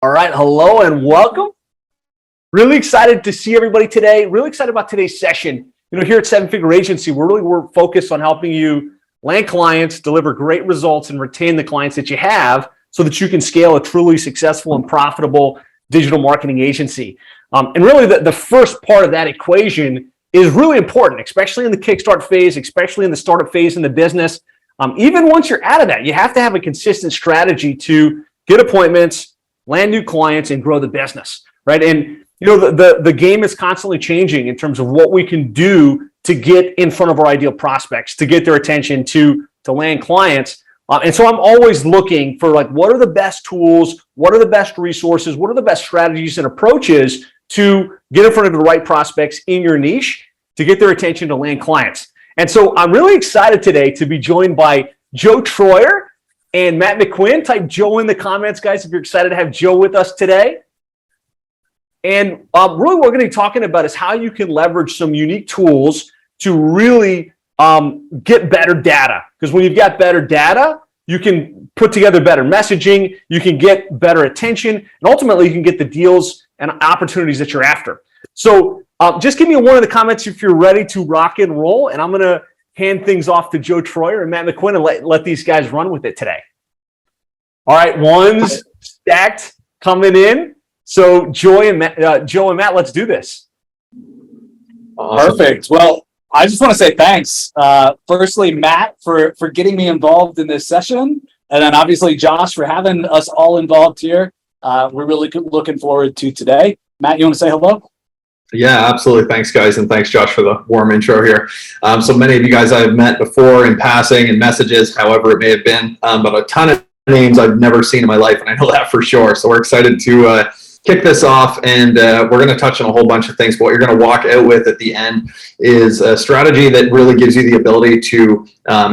All right, hello and welcome. Really excited to see everybody today. Really excited about today's session. Here at Seven Figure Agency, we're focused on helping you land clients, deliver great results, and retain the clients that you have so that you can scale a truly successful and profitable digital marketing agency. And really, the first part of that equation is really important, especially in the kickstart phase, especially in the startup phase in the business. Even once you're out of that, you have to have a consistent strategy to get appointments, land new clients, and grow the business, right? And the game is constantly changing in terms of what we can do to get in front of our ideal prospects, to get their attention, to land clients. And so I'm always looking for what are the best tools, what are the best resources, what are the best strategies and approaches to get in front of the right prospects in your niche to get their attention to land clients. And so I'm really excited today to be joined by Joe Troyer and Matt McQuinn. Type Joe in the comments, guys, if you're excited to have Joe with us today. And really what we're going to be talking about is how you can leverage some unique tools to really get better data. Because when you've got better data, you can put together better messaging, you can get better attention, and ultimately you can get the deals and opportunities that you're after. So just give me one in the comments if you're ready to rock and roll, and I'm going to hand things off to Joe Troyer and Matt McQuinn and let these guys run with it today. All right, one's stacked coming in. So Joe and Matt, let's do this. Awesome. Perfect. Well, I just want to say thanks. Firstly, Matt, for getting me involved in this session. And then obviously Josh for having us all involved here. We're really looking forward to today. Matt, you want to say hello? Yeah, absolutely. Thanks, guys. And thanks, Josh, for the warm intro here. So many of you guys I've met before in passing and messages, however it may have been, but a ton of names I've never seen in my life, and I know that for sure. So we're excited to kick this off, and we're going to touch on a whole bunch of things. But what you're going to walk out with at the end is a strategy that really gives you the ability to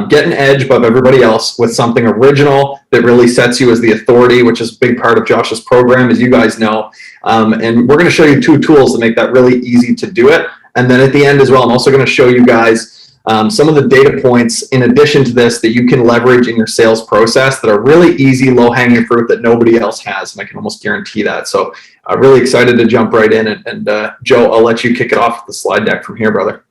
get an edge above everybody else with something original that really sets you as the authority, which is a big part of Josh's program, as you guys know. And we're going to show you two tools to make that really easy to do it. And then at the end as well, I'm also going to show you guys some of the data points in addition to this that you can leverage in your sales process that are really easy, low-hanging fruit that nobody else has, and I can almost guarantee that. So really excited to jump right in, and Joe, I'll let you kick it off with the slide deck from here, brother.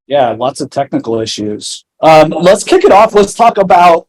Yeah, lots of technical issues. Let's kick it off. Let's talk about,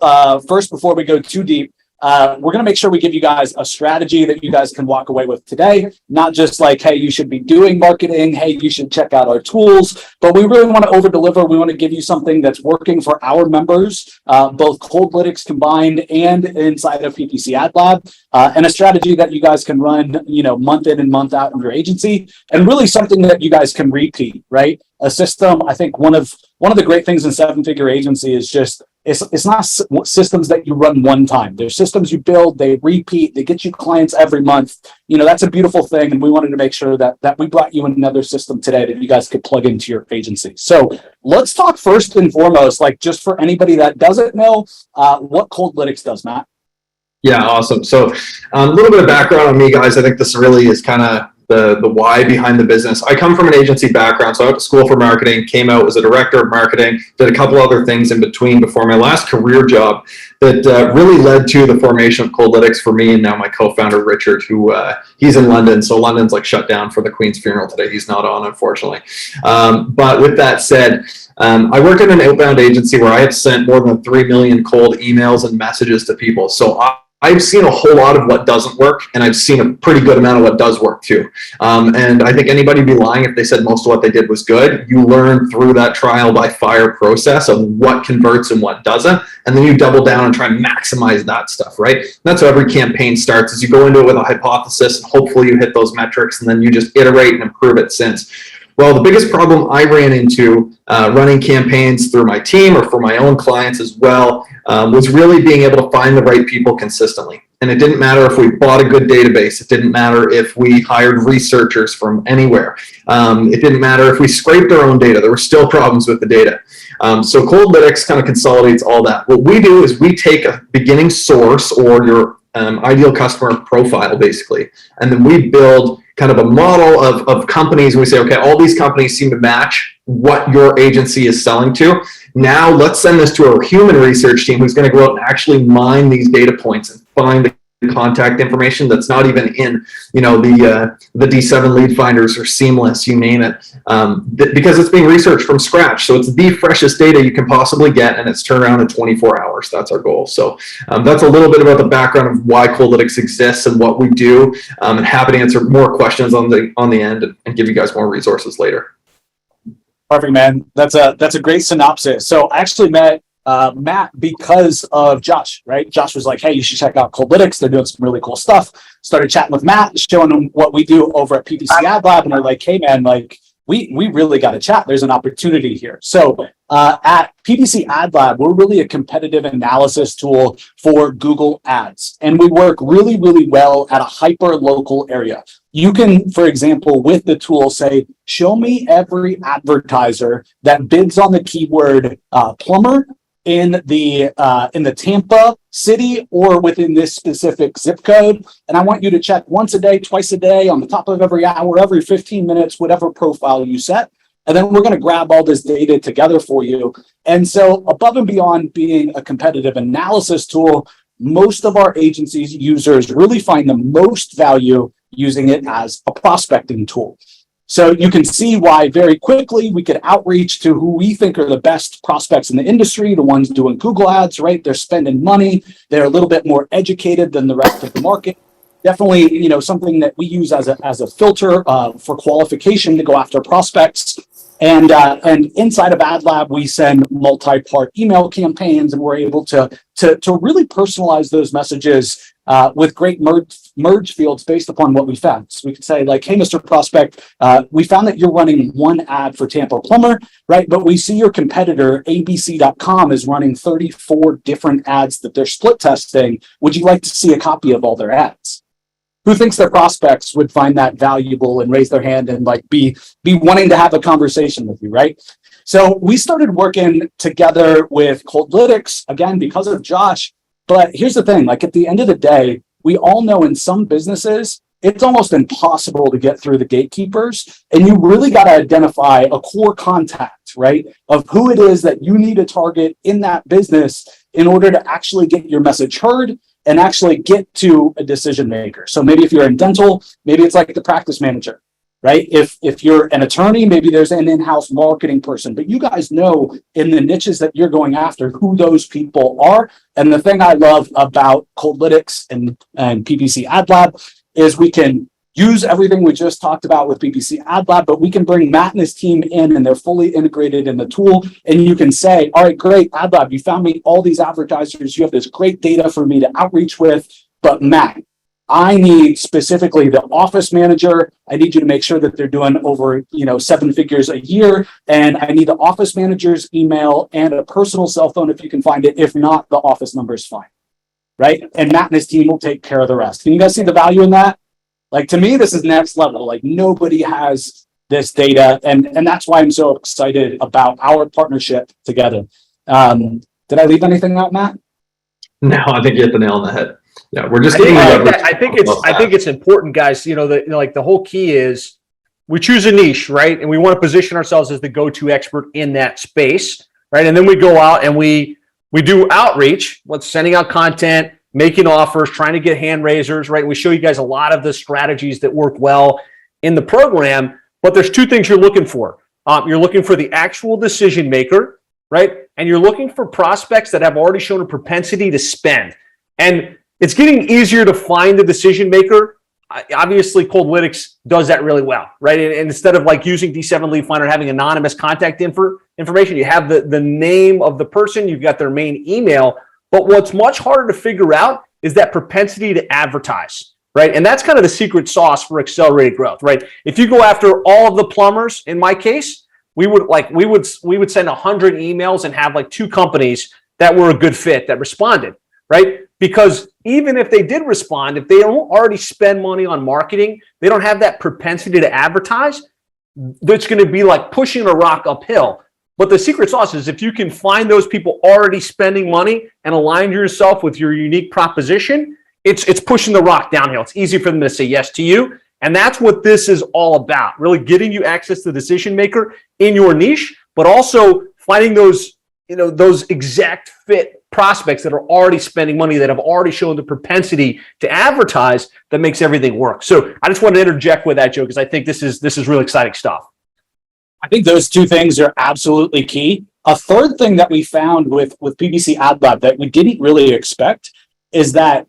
first, before we go too deep, we're going to make sure we give you guys a strategy that you guys can walk away with today. Not just like, hey, you should be doing marketing. Hey, you should check out our tools. But we really want to over deliver. We want to give you something that's working for our members, both Coldlytics combined and inside of PPC Ad Lab, and a strategy that you guys can run, month in and month out of your agency, and really something that you guys can repeat, right? A system. I think one of the great things in Seven Figure Agency is just it's not systems that you run one time. They're systems you build, they repeat, they get you clients every month. That's a beautiful thing, and we wanted to make sure that we brought you another system today that you guys could plug into your agency. So let's talk first and foremost, just for anybody that doesn't know, what Coldlytics does, Matt. Yeah, awesome. So a little bit of background on me, guys. I think this really is kind of the why behind the business. I come from an agency background, so I went to school for marketing, came out as a director of marketing, did a couple other things in between before my last career job that really led to the formation of Coldlytics for me and now my co-founder Richard, who he's in London, so London's shut down for the Queen's funeral today. He's not on, unfortunately. But with that said, I worked in an outbound agency where I have sent more than 3 million cold emails and messages to people. So I've seen a whole lot of what doesn't work, and I've seen a pretty good amount of what does work too. And I think anybody would be lying if they said most of what they did was good. You learn through that trial by fire process of what converts and what doesn't, and then you double down and try and maximize that stuff, right? And that's how every campaign starts, is you go into it with a hypothesis, and hopefully you hit those metrics, and then you just iterate and improve it since. Well, the biggest problem I ran into running campaigns through my team or for my own clients as well was really being able to find the right people consistently. And it didn't matter if we bought a good database. It didn't matter if we hired researchers from anywhere. It didn't matter if we scraped our own data. There were still problems with the data. So Coldlytics kind of consolidates all that. What we do is we take a beginning source or your ideal customer profile, basically, and then we build kind of a model of companies. And we say, okay, all these companies seem to match what your agency is selling to. Now let's send this to our human research team who's going to go out and actually mine these data points and find the contact information that's not even in, the D7 lead finders or Seamless, you name it, because it's being researched from scratch. So it's the freshest data you can possibly get, and it's turned around in 24 hours. That's our goal. So that's a little bit about the background of why Coldlytics exists and what we do, and happy to answer more questions on the end and give you guys more resources later. Perfect, man. That's a great synopsis. So I actually met Matt because of Josh, right? Josh was like, hey, you should check out Coldlytics. They're doing some really cool stuff. Started chatting with Matt, showing him what we do over at PPC Ad Lab. And they're like, hey, man, like we really got to chat. There's an opportunity here. So at PPC Ad Lab, we're really a competitive analysis tool for Google Ads. And we work really, really well at a hyper local area. You can, for example, with the tool say, show me every advertiser that bids on the keyword plumber in the Tampa city or within this specific zip code. And I want you to check once a day, twice a day, on the top of every hour, every 15 minutes, whatever profile you set. And then we're going to grab all this data together for you. And so above and beyond being a competitive analysis tool, most of our agencies users really find the most value using it as a prospecting tool. So you can see why very quickly we could outreach to who we think are the best prospects in the industry, the ones doing Google Ads, right? They're spending money. They're a little bit more educated than the rest of the market. Definitely, something that we use as a filter for qualification to go after prospects. And inside of Ad Lab, we send multi-part email campaigns, and we're able to really personalize those messages with great merge fields based upon what we found. So we could say like, hey, Mr. Prospect, we found that you're running one ad for Tampa Plumber, right? But we see your competitor, abc.com, is running 34 different ads that they're split testing. Would you like to see a copy of all their ads? Who thinks their prospects would find that valuable and raise their hand and like be wanting to have a conversation with you, right? So we started working together with Coldlytics, again, because of Josh. But here's the thing, like at the end of the day, we all know in some businesses, it's almost impossible to get through the gatekeepers. And you really got to identify a core contact, right? Of who it is that you need to target in that business in order to actually get your message heard and actually get to a decision maker. So maybe if you're in dental, maybe it's like the practice manager, right? If you're an attorney, maybe there's an in-house marketing person, but you guys know in the niches that you're going after who those people are. And the thing I love about Coldlytics and PPC Ad Lab is we can use everything we just talked about with PPC Ad Lab, but we can bring Matt and his team in and they're fully integrated in the tool. And you can say, all right, great, Ad Lab, you found me all these advertisers. You have this great data for me to outreach with. But Matt, I need specifically the office manager. I need you to make sure that they're doing over, 7 figures a year. And I need the office manager's email and a personal cell phone if you can find it. If not, the office number is fine, right? And Matt and his team will take care of the rest. Can you guys see the value in that? Like, to me, this is next level. Like, nobody has this data. And that's why I'm so excited about our partnership together. Did I leave anything out, Matt? No, I think you hit the nail on the head. Yeah, we're just getting. I think it's important, guys. The whole key is we choose a niche, right? And we want to position ourselves as the go-to expert in that space, right? And then we go out and we do outreach, sending out content, making offers, trying to get hand raisers, right? We show you guys a lot of the strategies that work well in the program, but there's 2 things you're looking for. You're looking for the actual decision maker, right? And you're looking for prospects that have already shown a propensity to spend. And it's getting easier to find the decision maker. Obviously, Coldlytics does that really well, right? And instead of like using D7 Lead Finder, having anonymous contact information, you have the name of the person, you've got their main email. But what's much harder to figure out is that propensity to advertise, right? And that's kind of the secret sauce for accelerated growth, right? If you go after all of the plumbers, in my case, we would send 100 emails and have like 2 companies that were a good fit that responded, right? Because even if they did respond, if they don't already spend money on marketing, they don't have that propensity to advertise, that's going to be like pushing a rock uphill. But the secret sauce is if you can find those people already spending money and align yourself with your unique proposition, it's pushing the rock downhill. It's easy for them to say yes to you. And that's what this is all about, really getting you access to the decision maker in your niche, but also finding those exact fit prospects that are already spending money, that have already shown the propensity to advertise, that makes everything work. So I just wanted to interject with that, Joe, because I think this is really exciting stuff. I think those two things are absolutely key. A third thing that we found with PPC Ad Lab that we didn't really expect is that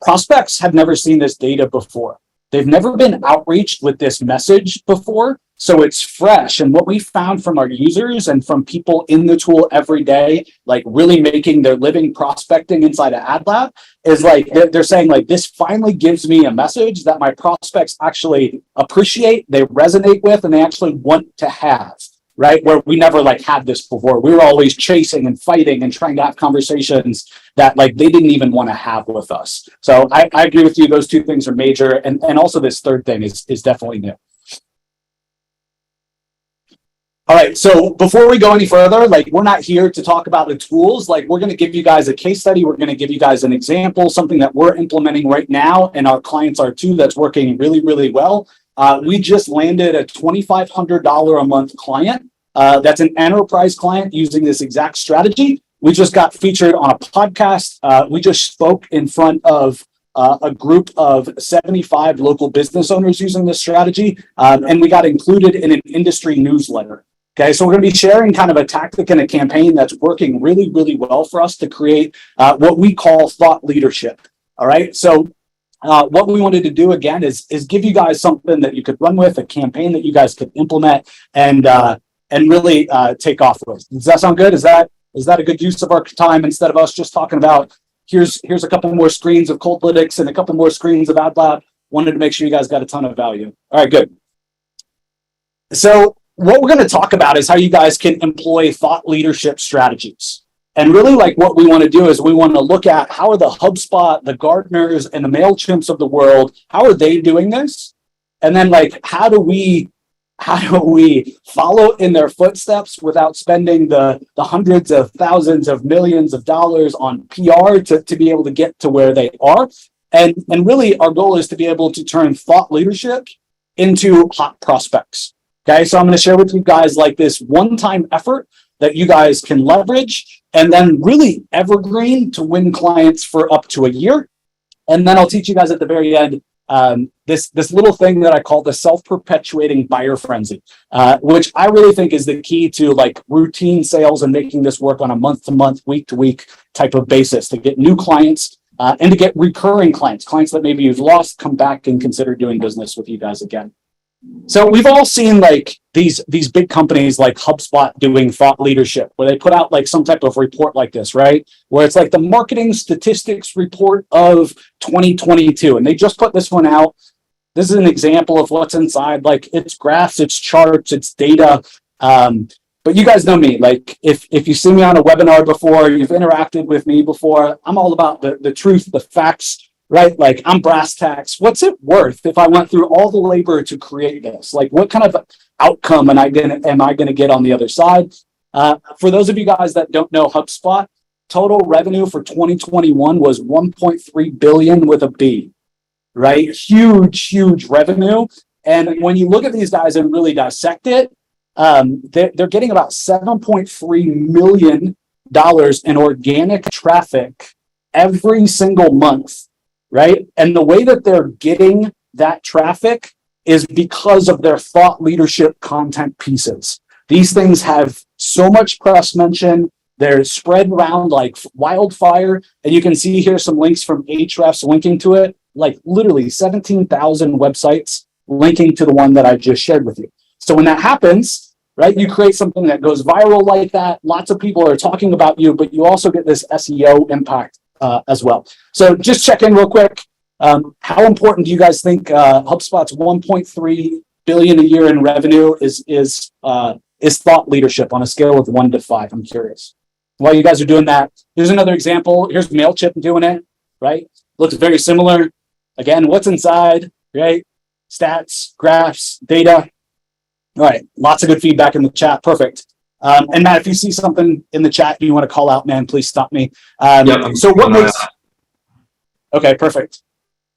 prospects have never seen this data before. They've never been outreached with this message before, so it's fresh. And what we found from our users and from people in the tool every day, like really making their living prospecting inside of Ad Lab, is like they're saying like, this finally gives me a message that my prospects actually appreciate, they resonate with, and they actually want to have. Right? Where we never like had this before. We were always chasing and fighting and trying to have conversations that like they didn't even want to have with us. So I agree with you. Those two things are major. And also this third thing is definitely new. All right. So before we go any further, like we're not here to talk about the tools. Like we're going to give you guys a case study. We're going to give you guys an example, something that we're implementing right now. And our clients are too, that's working really, really well. We just landed a $2,500 a month client. That's an enterprise client using this exact strategy. We just got featured on a podcast. We just spoke in front of a group of 75 local business owners using this strategy. And we got included in an industry newsletter. Okay, so we're going to be sharing kind of a tactic and a campaign that's working really, really well for us to create what we call thought leadership. All right, so what we wanted to do again is give you guys something that you could run with, a campaign that you guys could implement and really take off with. Does that sound good? Is that a good use of our time instead of us just talking about here's a couple more screens of Coldlytics and a couple more screens of Ad Lab? Wanted to make sure you guys got a ton of value. All right, good. So what we're going to talk about is how you guys can employ thought leadership strategies. And really like what we want to do is we want to look at how are the HubSpot, the Gartners, and the MailChimps of the world, how are they doing this? And then like, how do we follow in their footsteps without spending the hundreds of thousands of millions of dollars on PR to be able to get to where they are? And really our goal is to be able to turn thought leadership into hot prospects. Okay, so I'm going to share with you guys like this one-time effort that you guys can leverage and then really evergreen to win clients for up to a year. And then I'll teach you guys at the very end this little thing that I call the self-perpetuating buyer frenzy, which I really think is the key to like routine sales and making this work on a month-to-month, week-to-week type of basis to get new clients and to get recurring clients that maybe you've lost, come back and consider doing business with you guys again. So we've all seen like these big companies like HubSpot doing thought leadership, where they put out like some type of report like this, right? Where it's like the marketing statistics report of 2022. And they just put this one out. This is an example of what's inside. Like it's graphs, it's charts, it's data. But you guys know me, like if you see me on a webinar before, you've interacted with me before, I'm all about the truth, the facts, right? Like I'm brass tacks. What's it worth if I went through all the labor to create this? Like what kind of outcome am I gonna get on the other side? For those of you guys that don't know HubSpot, total revenue for 2021 was 1.3 billion with a B, right? Huge revenue. And when you look at these guys and really dissect it, they're getting about $7.3 million in organic traffic every single month. Right. And the way that they're getting that traffic is because of their thought leadership content pieces. These things have so much press mention. They're spread around like wildfire. And you can see here some links from Ahrefs linking to it, like literally 17,000 websites linking to the one that I just shared with you. So when that happens, right, you create something that goes viral like that. Lots of people are talking about you, but you also get this SEO impact as well. So just check in real quick. How important do you guys think HubSpot's 1.3 billion a year in revenue is thought leadership on a scale of 1 to 5? I'm curious. While you guys are doing that, here's another example. Here's MailChimp doing it, right? Looks very similar. Again, what's inside, right? Stats, graphs, data. All right, lots of good feedback in the chat. Perfect. And Matt, if you see something in the chat you want to call out, man, please stop me. So what makes... Okay, perfect.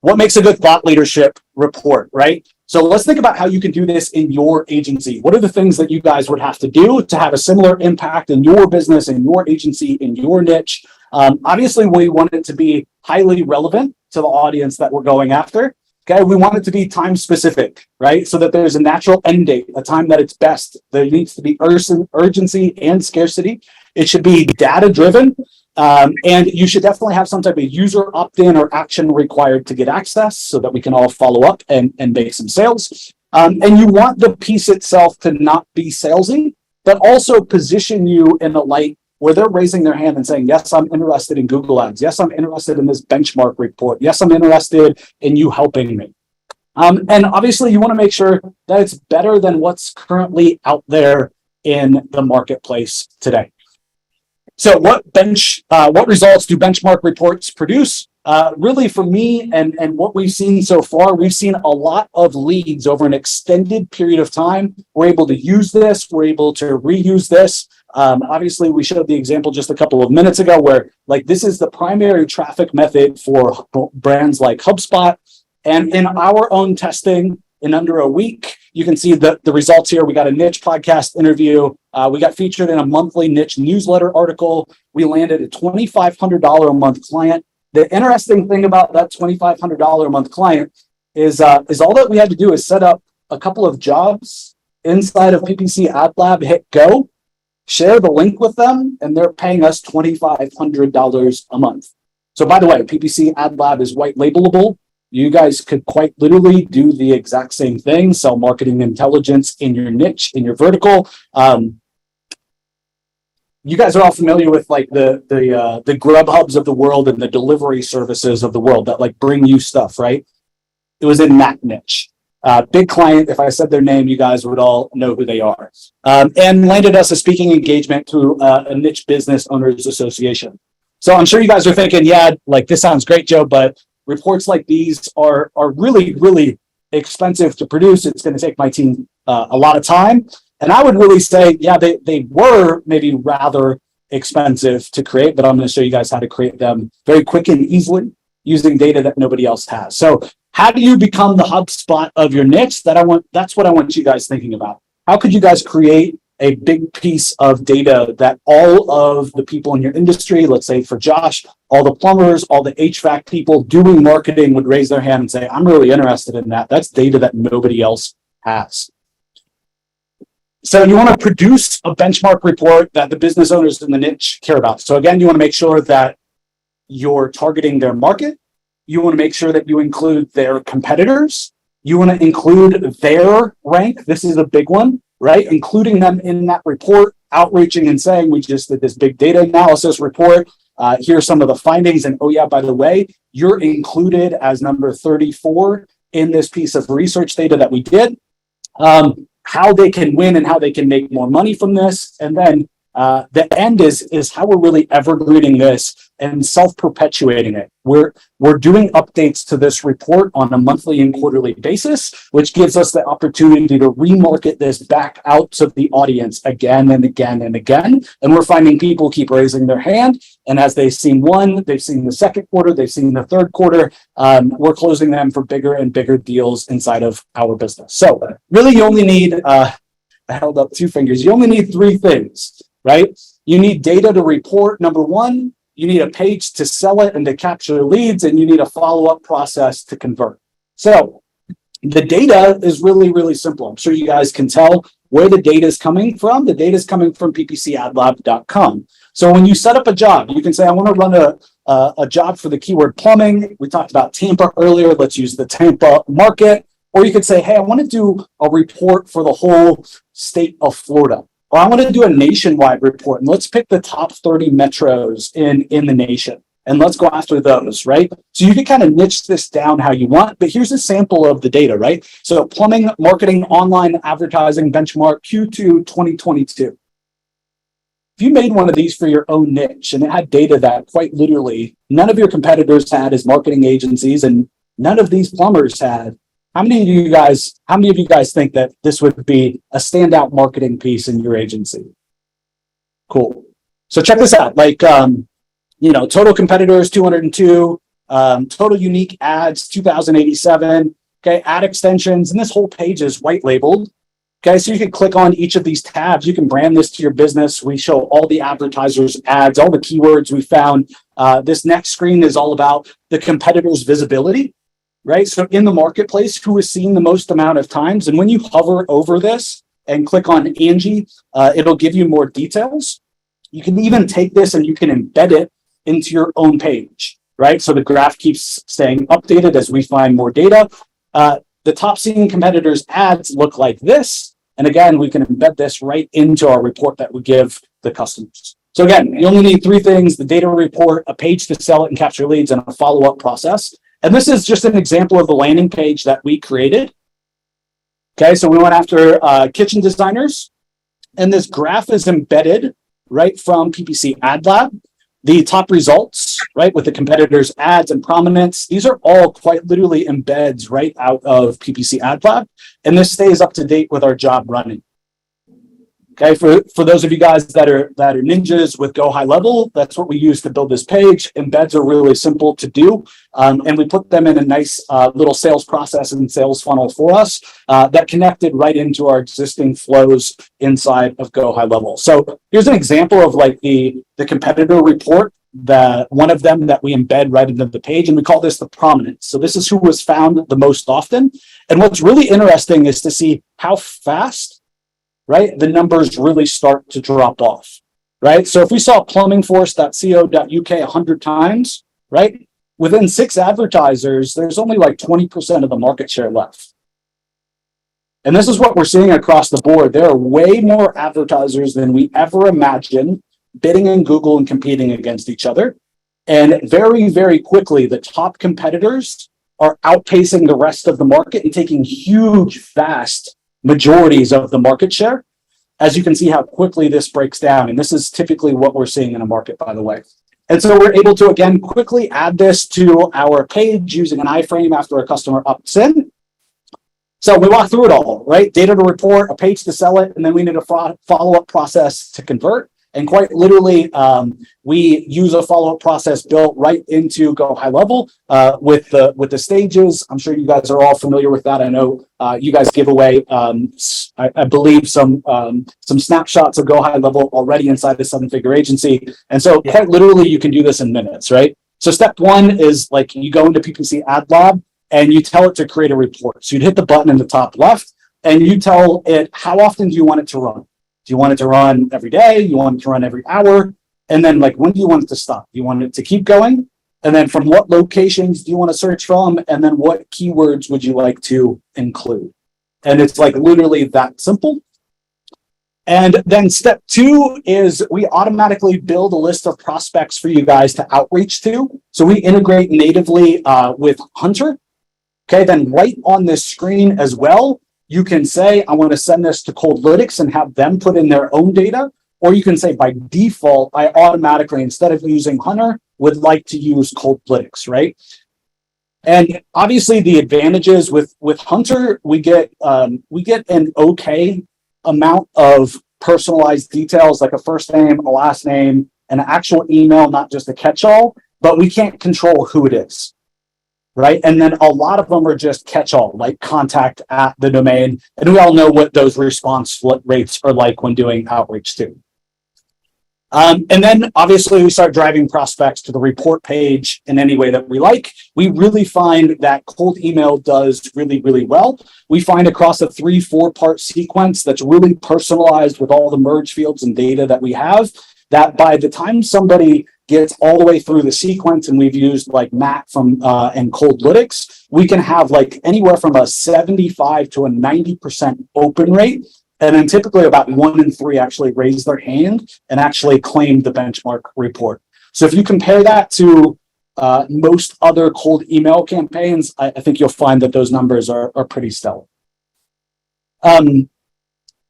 What makes a good thought leadership report, right? So let's think about how you can do this in your agency. What are the things that you guys would have to do to have a similar impact in your business, in your agency, in your niche? Obviously, we want it to be highly relevant to the audience that we're going after. Okay, we want it to be time specific, right? So that there's a natural end date, a time that it's best. There needs to be urgency and scarcity. It should be data driven. And you should definitely have some type of user opt-in or action required to get access so that we can all follow up and make some sales. And you want the piece itself to not be salesy, but also position you in a light where they're raising their hand and saying, yes, I'm interested in Google Ads. Yes, I'm interested in this benchmark report. Yes, I'm interested in you helping me. And obviously, you want to make sure that it's better than what's currently out there in the marketplace today. So what results do benchmark reports produce? Really for me and what we've seen so far, we've seen a lot of leads over an extended period of time. We're able to use this. We're able to reuse this. Obviously, we showed the example just a couple of minutes ago where like this is the primary traffic method for brands like HubSpot. And in our own testing, in under a week, you can see the results here. We got a niche podcast interview. We got featured in a monthly niche newsletter article. We landed a $2,500 a month client. The interesting thing about that $2,500 a month client is all that we had to do is set up a couple of jobs inside of PPC Ad Lab, hit go, share the link with them, and they're paying us $2,500 a month. So by the way, PPC Ad Lab is white labelable. You guys could quite literally do the exact same thing, sell marketing intelligence in your niche, in your vertical. You guys are all familiar with like the Grubhubs of the world and the delivery services of the world that like bring you stuff, right? It was in that niche. Big client, if I said their name, you guys would all know who they are. And landed us a speaking engagement through a niche business owners association. So I'm sure you guys are thinking, yeah, like this sounds great, Joe, but reports like these are really, really expensive to produce. It's going to take my team a lot of time. And I would really say, yeah, they were maybe rather expensive to create, but I'm going to show you guys how to create them very quick and easily using data that nobody else has. So how do you become the HubSpot of your niche? That's what I want you guys thinking about. How could you guys create a big piece of data that all of the people in your industry, let's say for Josh, all the plumbers, all the HVAC people doing marketing would raise their hand and say, I'm really interested in that. That's data that nobody else has. So you want to produce a benchmark report that the business owners in the niche care about. So again, you want to make sure that you're targeting their market. You want to make sure that you include their competitors. You want to include their rank. This is a big one, right? Including them in that report, outreaching and saying, we just did this big data analysis report. Here's some of the findings. And oh yeah, by the way, you're included as number 34 in this piece of research data that we did. How they can win and how they can make more money from this. And then the end is how we're really evergreening this and self-perpetuating it. We're doing updates to this report on a monthly and quarterly basis, which gives us the opportunity to remarket this back out to the audience again and again and again. And we're finding people keep raising their hand. And as they've seen one, they've seen the second quarter, they've seen the third quarter, we're closing them for bigger and bigger deals inside of our business. So really you only need, I held up two fingers, you only need three things, right? You need data to report, number one. You need a page to sell it and to capture leads, and you need a follow-up process to convert. So the data is really, really simple. I'm sure you guys can tell where the data is coming from. The data is coming from ppcadlab.com. So when you set up a job, you can say, I want to run a job for the keyword plumbing. We talked about Tampa earlier. Let's use the Tampa market. Or you could say, hey, I want to do a report for the whole state of Florida. Or I want to do a nationwide report, and let's pick the top 30 metros in the nation, and let's go after those, right? So you can kind of niche this down how you want, but here's a sample of the data, right? So plumbing, marketing, online advertising, benchmark Q2 2022. If you made one of these for your own niche, and it had data that quite literally none of your competitors had as marketing agencies, and none of these plumbers had, how many of you guys think that this would be a standout marketing piece in your agency? Cool. So check this out. Like, total competitors, 202, total unique ads, 2,087. Okay. Ad extensions. And this whole page is white labeled. Okay, so you can click on each of these tabs. You can brand this to your business. We show all the advertisers' ads, all the keywords we found. This next screen is all about the competitors' visibility, right? So in the marketplace, who is seen the most amount of times? And when you hover over this and click on Angie, it'll give you more details. You can even take this and you can embed it into your own page, right? So the graph keeps staying updated as we find more data. The top seen competitors' ads look like this. And again, we can embed this right into our report that we give the customers. So again, you only need three things: the data report, a page to sell it and capture leads, and a follow-up process. And this is just an example of the landing page that we created. Okay, so we went after kitchen designers, and this graph is embedded right from PPC Ad Lab. The top results, right, with the competitors' ads and prominence, these are all quite literally embeds right out of PPC Ad Lab, and this stays up to date with our job running. Okay, for those of you guys that are ninjas with Go High Level, that's what we use to build this page. Embeds are really simple to do, and we put them in a nice little sales process and sales funnel for us that connected right into our existing flows inside of Go High Level. So here's an example of like the competitor report, one of them that we embed right into the page, and we call this the prominence. So this is who was found the most often. And what's really interesting is to see how fast, right, the numbers really start to drop off, right? So if we saw plumbingforce.co.uk 100 times, right, within 6 advertisers, there's only like 20% of the market share left. And this is what we're seeing across the board. There are way more advertisers than we ever imagined bidding in Google and competing against each other. And very, very quickly, the top competitors are outpacing the rest of the market and taking huge, vast majorities of the market share, as you can see how quickly this breaks down. And this is typically what we're seeing in a market, by the way. And so we're able to, again, quickly add this to our page using an iframe after a customer opts in. So we walk through it all, right? Data to report, a page to sell it, and then we need a follow-up process to convert. And quite literally, we use a follow-up process built right into Go High Level with the stages. I'm sure you guys are all familiar with that. I know you guys give away, I believe, some snapshots of Go High Level already inside the 7-figure agency. And so quite literally, you can do this in minutes, right? So step one is like you go into PPC Ad Lab and you tell it to create a report. So you'd hit the button in the top left and you tell it how often do you want it to run. Do you want it to run every day? You want it to run every hour? And then like, when do you want it to stop? Do you want it to keep going? And then from what locations do you want to search from? And then what keywords would you like to include? And it's like literally that simple. And then step two is we automatically build a list of prospects for you guys to outreach to. So we integrate natively with Hunter. Okay, then right on this screen as well, you can say, I want to send this to Coldlytics and have them put in their own data. Or you can say, by default, I automatically, instead of using Hunter, would like to use Coldlytics, right? And obviously the advantages with Hunter, we get an okay amount of personalized details, like a first name, a last name, an actual email, not just a catch-all, but we can't control who it is. Right. And then a lot of them are just catch-all, like contact at the domain. And we all know what those response rates are like when doing outreach too. And then obviously we start driving prospects to the report page in any way that we like. We really find that cold email does really, really well. We find across a 3-4 part sequence that's really personalized with all the merge fields and data that we have, that by the time somebody gets all the way through the sequence, and we've used like Matt from and Coldlytics, we can have like anywhere from a 75 to a 90% open rate. And then typically about 1 in 3 actually raise their hand and actually claim the benchmark report. So if you compare that to most other cold email campaigns, I think you'll find that those numbers are pretty stellar.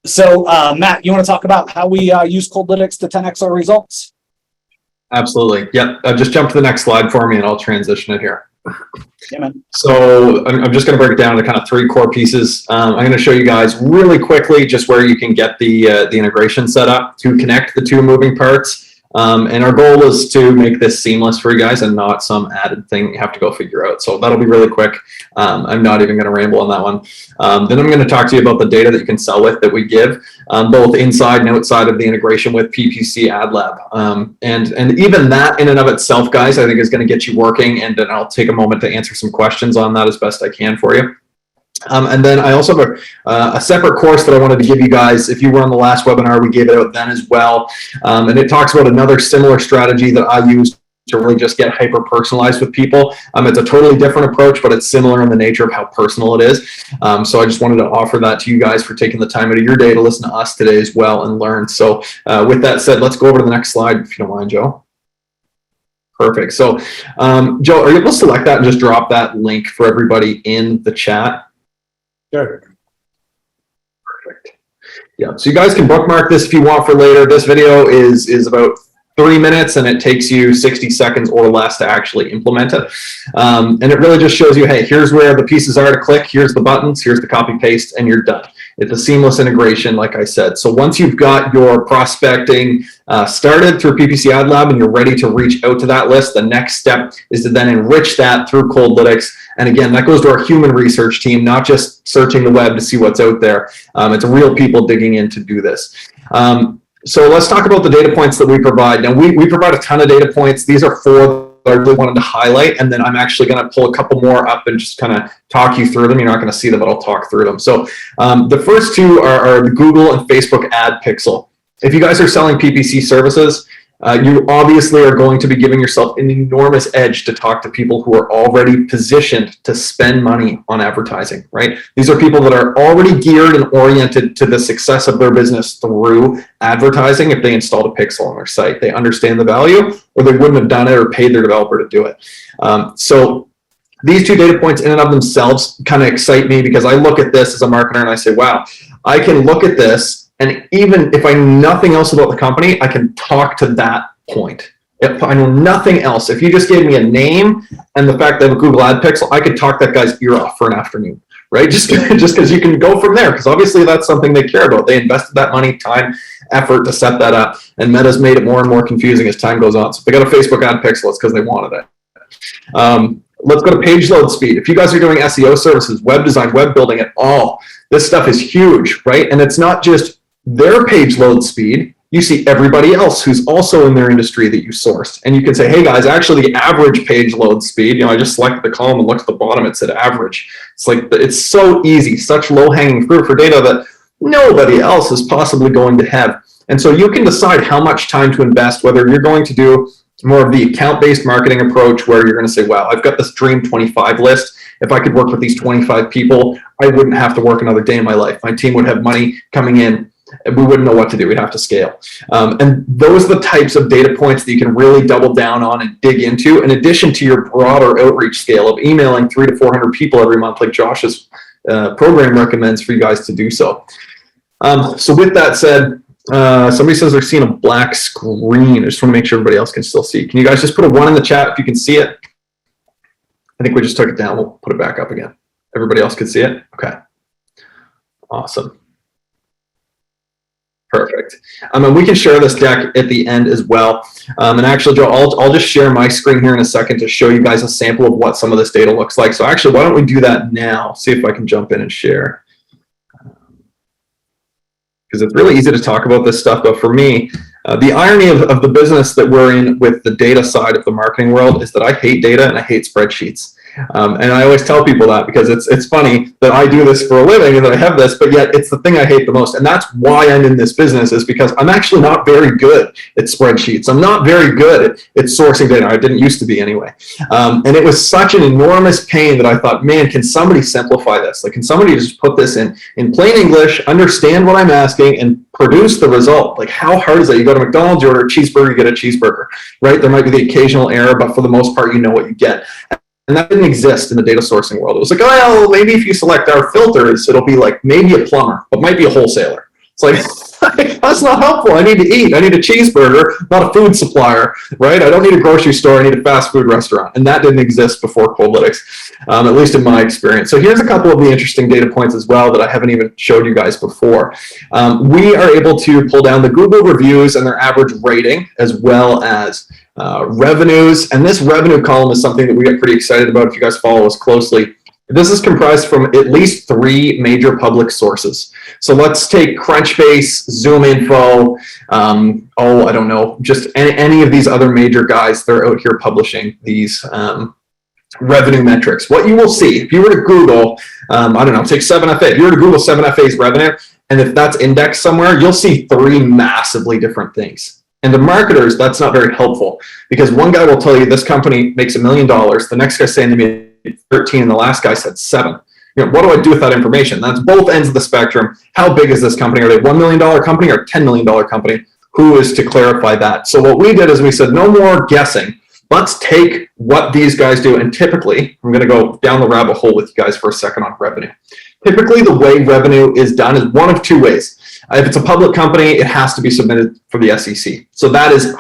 So Matt, you want to talk about how we use Coldlytics to 10x our results? Absolutely. Yep. Just jump to the next slide for me and I'll transition it here. Yeah, man. So I'm just going to break it down into kind of 3 core pieces. I'm going to show you guys really quickly just where you can get the integration set up to connect the 2 moving parts. And our goal is to make this seamless for you guys and not some added thing you have to go figure out. So that'll be really quick. I'm not even going to ramble on that one. Then I'm going to talk to you about the data that you can sell with that we give, both inside and outside of the integration with PPC Ad Lab. And even that in and of itself, guys, I think is going to get you working. And then I'll take a moment to answer some questions on that as best I can for you. And then I also have a separate course that I wanted to give you guys. If you were on the last webinar, we gave it out then as well. And it talks about another similar strategy that I use to really just get hyper personalized with people. It's a totally different approach, but it's similar in the nature of how personal it is. So I just wanted to offer that to you guys for taking the time out of your day to listen to us today as well and learn. So with that said, let's go over to the next slide, if you don't mind, Joe. Perfect. So Joe, are you able to select that and just drop that link for everybody in the chat? Sure. Perfect. Yeah, so you guys can bookmark this if you want for later. This video is about 3 minutes and it takes you 60 seconds or less to actually implement it. And it really just shows you, hey, here's where the pieces are to click, here's the buttons, here's the copy paste, and you're done. It's a seamless integration, like I said. So once you've got your prospecting started through PPC Ad Lab and you're ready to reach out to that list, the next step is to then enrich that through Coldlytics. And again, that goes to our human research team, not just searching the web to see what's out there. It's real people digging in to do this. So let's talk about the data points that we provide. Now, we provide a ton of data points. These are 4 that I really wanted to highlight, and then I'm actually going to pull a couple more up and just kind of talk you through them. You're not going to see them, but I'll talk through them. So the first 2 are the Google and Facebook ad pixel. If you guys are selling PPC services, you obviously are going to be giving yourself an enormous edge to talk to people who are already positioned to spend money on advertising, right? These are people that are already geared and oriented to the success of their business through advertising. If they installed a pixel on their site, they understand the value, or they wouldn't have done it or paid their developer to do it. So these 2 data points in and of themselves kind of excite me because I look at this as a marketer and I say, wow, I can look at this, and even if I know nothing else about the company, I can talk to that point. If I know nothing else, if you just gave me a name and the fact that I have a Google ad pixel, I could talk that guy's ear off for an afternoon, right? Just because you can go from there, because obviously that's something they care about. They invested that money, time, effort to set that up, and Meta's made it more and more confusing as time goes on. So if they got a Facebook ad pixel, it's because they wanted it. Let's go to page load speed. If you guys are doing SEO services, web design, web building at all, this stuff is huge, right? And it's not just their page load speed. You see everybody else who's also in their industry that you sourced. And you can say, hey guys, actually the average page load speed, I just selected the column and looked at the bottom, it said average. It's like, it's so easy, such low hanging fruit for data that nobody else is possibly going to have. And so you can decide how much time to invest, whether you're going to do more of the account-based marketing approach where you're going to say, wow, I've got this dream 25 list. If I could work with these 25 people, I wouldn't have to work another day in my life. My team would have money coming in. We wouldn't know what to do. We'd have to scale. And those are the types of data points that you can really double down on and dig into, in addition to your broader outreach scale of emailing 300 to 400 people every month, like Josh's program recommends for you guys to do so. So with that said, somebody says they're seeing a black screen. I just want to make sure everybody else can still see. Can you guys just put a 1 in the chat if you can see it? I think we just took it down. We'll put it back up again. Everybody else can see it? Okay. Awesome. Perfect. And we can share this deck at the end as well. And actually, Joe, I'll just share my screen here in a second to show you guys a sample of what some of this data looks like. So actually, why don't we do that now? See if I can jump in and share. Because it's really easy to talk about this stuff, but for me, the irony of the business that we're in with the data side of the marketing world is that I hate data and I hate spreadsheets. And I always tell people that because it's funny that I do this for a living and that I have this, but yet it's the thing I hate the most. And that's why I'm in this business, is because I'm actually not very good at spreadsheets. I'm not very good at sourcing data. I didn't used to be anyway. And it was such an enormous pain that I thought, man, can somebody simplify this? Like, can somebody just put this in plain English, understand what I'm asking, and produce the result? Like, how hard is that? You go to McDonald's, you order a cheeseburger, you get a cheeseburger, right? There might be the occasional error, but for the most part, you know what you get. And that didn't exist in the data sourcing world. It was like, oh, maybe if you select our filters, it'll be like maybe a plumber, but might be a wholesaler. It's like, That's not helpful. I need to eat. I need a cheeseburger, not a food supplier, right? I don't need a grocery store. I need a fast food restaurant. And that didn't exist before Coldlytics, at least in my experience. So here's a couple of the interesting data points as well that I haven't even showed you guys before. We are able to pull down the Google reviews and their average rating, as well as revenues. And this revenue column is something that we get pretty excited about if you guys follow us closely. This is comprised from at least 3 major public sources. So let's take Crunchbase, ZoomInfo, I don't know, just any of these other major guys that are out here publishing these revenue metrics. What you will see, if you were to Google, I don't know, take 7FA. If you were to Google 7FA's revenue, and if that's indexed somewhere, you'll see 3 massively different things. And to marketers, that's not very helpful, because one guy will tell you this company makes $1 million. The next guy's saying to me 13, and the last guy said 7. You know, what do I do with that information? That's both ends of the spectrum. How big is this company? Are they $1 million company or $10 million company? Who is to clarify that? So what we did is we said, no more guessing. Let's take what these guys do. And typically, I'm going to go down the rabbit hole with you guys for a second on revenue. Typically, the way revenue is done is one of 2 ways. If it's a public company, it has to be submitted for the SEC. So that is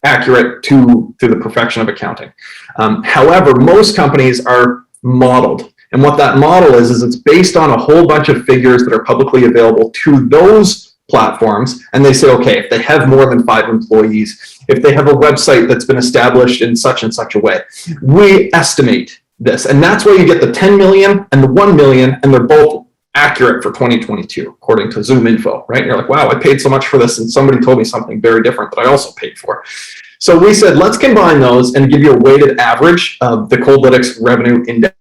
accurate to the perfection of accounting. However, most companies are modeled. And what that model is it's based on a whole bunch of figures that are publicly available to those platforms. And they say, okay, if they have more than 5 employees, if they have a website that's been established in such and such a way, we estimate this. And that's where you get the 10 million and the 1 million, and they're both accurate for 2022, according to ZoomInfo, right? And you're like, wow, I paid so much for this, and somebody told me something very different that I also paid for. So we said, let's combine those and give you a weighted average of the Coldlytics revenue index,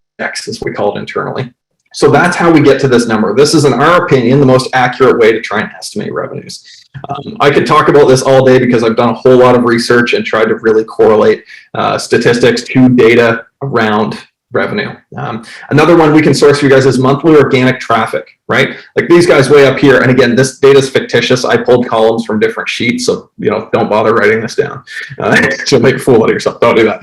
as we call it internally. So that's how we get to this number. This is, in our opinion, the most accurate way to try and estimate revenues. I could talk about this all day because I've done a whole lot of research and tried to really correlate statistics to data around revenue. Another one we can source for you guys is monthly organic traffic, right? Like these guys way up here. And again, this data is fictitious. I pulled columns from different sheets. So, don't bother writing this down. You'll make a fool out of yourself. Don't do that.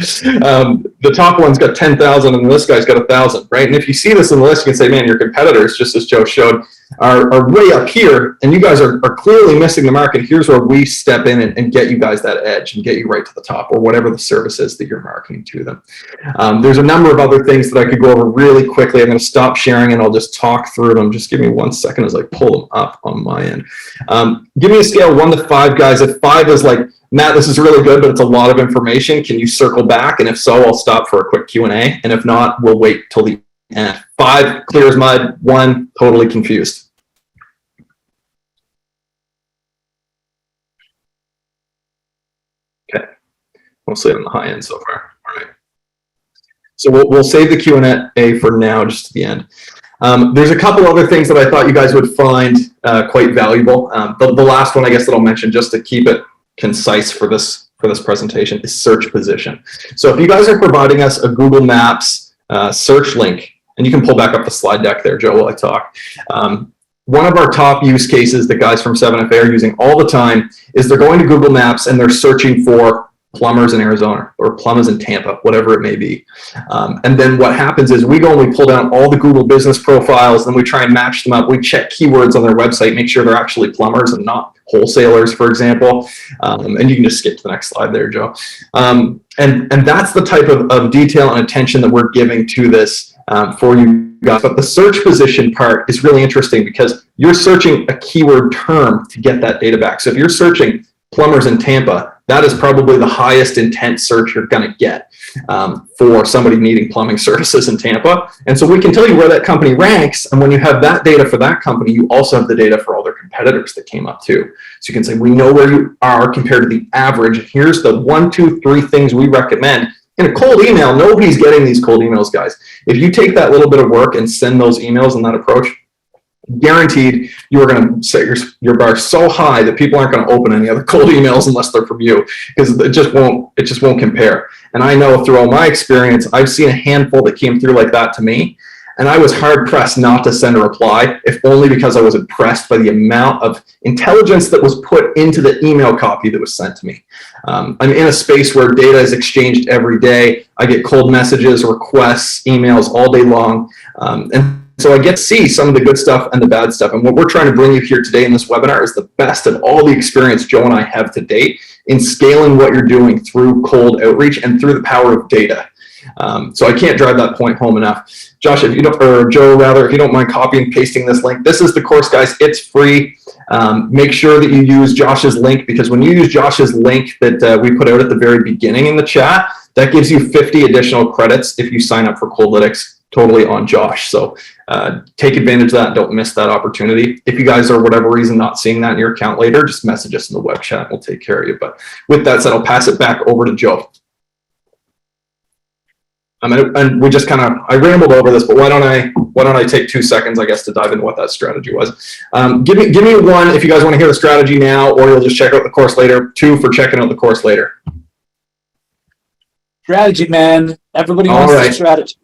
The top one's got 10,000 and this guy's got 1,000, right? And if you see this in the list, you can say, man, your competitors, just as Joe showed, are way up here, and you guys are clearly missing the market. Here's where we step in and get you guys that edge and get you right to the top, or whatever the service is that you're marketing to them. There's a number of other things that I could go over really quickly. I'm going to stop sharing and I'll just talk through them. Just give me 1 second as I pull them up on my end. Give me a scale 1 to 5, guys. If 5 is like, Matt, this is really good, but it's a lot of information, can you circle back? And if so, I'll stop for a quick Q&A. And if not, we'll wait till the end. 5, clear as mud. 1, totally confused. Okay, mostly on the high end so far. All right. So we'll save the Q&A for now, just to the end. There's a couple other things that I thought you guys would find quite valuable. The last one, I guess, that I'll mention, just to keep it concise for this presentation, is search position. So if you guys are providing us a Google Maps search link, and you can pull back up the slide deck there, Joe, while I talk. One of our top use cases that guys from 7FA are using all the time is they're going to Google Maps and they're searching for plumbers in Arizona or plumbers in Tampa, whatever it may be. And then what happens is we go and we pull down all the Google business profiles and we try and match them up. We check keywords on their website, make sure they're actually plumbers and not wholesalers, for example. And you can just skip to the next slide there, Joe. And that's the type of detail and attention that we're giving to this for you guys. But the search position part is really interesting because you're searching a keyword term to get that data back. So if you're searching plumbers in Tampa, that is probably the highest intent search you're going to get for somebody needing plumbing services in Tampa. And so we can tell you where that company ranks. And when you have that data for that company, you also have the data for all their competitors that came up too. So you can say, we know where you are compared to the average. Here's the 1, 2, 3 things we recommend. In a cold email, nobody's getting these cold emails, guys. If you take that little bit of work and send those emails in that approach, guaranteed you are going to set your bar so high that people aren't going to open any other cold emails unless they're from you, because it just won't compare. And I know through all my experience, I've seen a handful that came through like that to me, and I was hard pressed not to send a reply, if only because I was impressed by the amount of intelligence that was put into the email copy that was sent to me. I'm in a space where data is exchanged every day. I get cold messages, requests, emails all day long, and so I get to see some of the good stuff and the bad stuff. And what we're trying to bring you here today in this webinar is the best of all the experience Joe and I have to date in scaling what you're doing through cold outreach and through the power of data. So I can't drive that point home enough. Josh, if you don't, or Joe rather, if you don't mind copying and pasting this link, this is the course, guys. It's free. Make sure that you use Josh's link, because when you use Josh's link that we put out at the very beginning in the chat, that gives you 50 additional credits if you sign up for Coldlytics totally on Josh. So take advantage of that and don't miss that opportunity. If you guys are, for whatever reason, not seeing that in your account later, just message us in the web chat and we'll take care of you. But with that said, I'll pass it back over to Joe. And we just kind of, I rambled over this, but why don't I take 2 seconds, I guess, to dive into what that strategy was. Give me one if you guys want to hear the strategy now, or you'll just check out the course later. 2 for checking out the course later. Strategy, man. Everybody wants the strategy.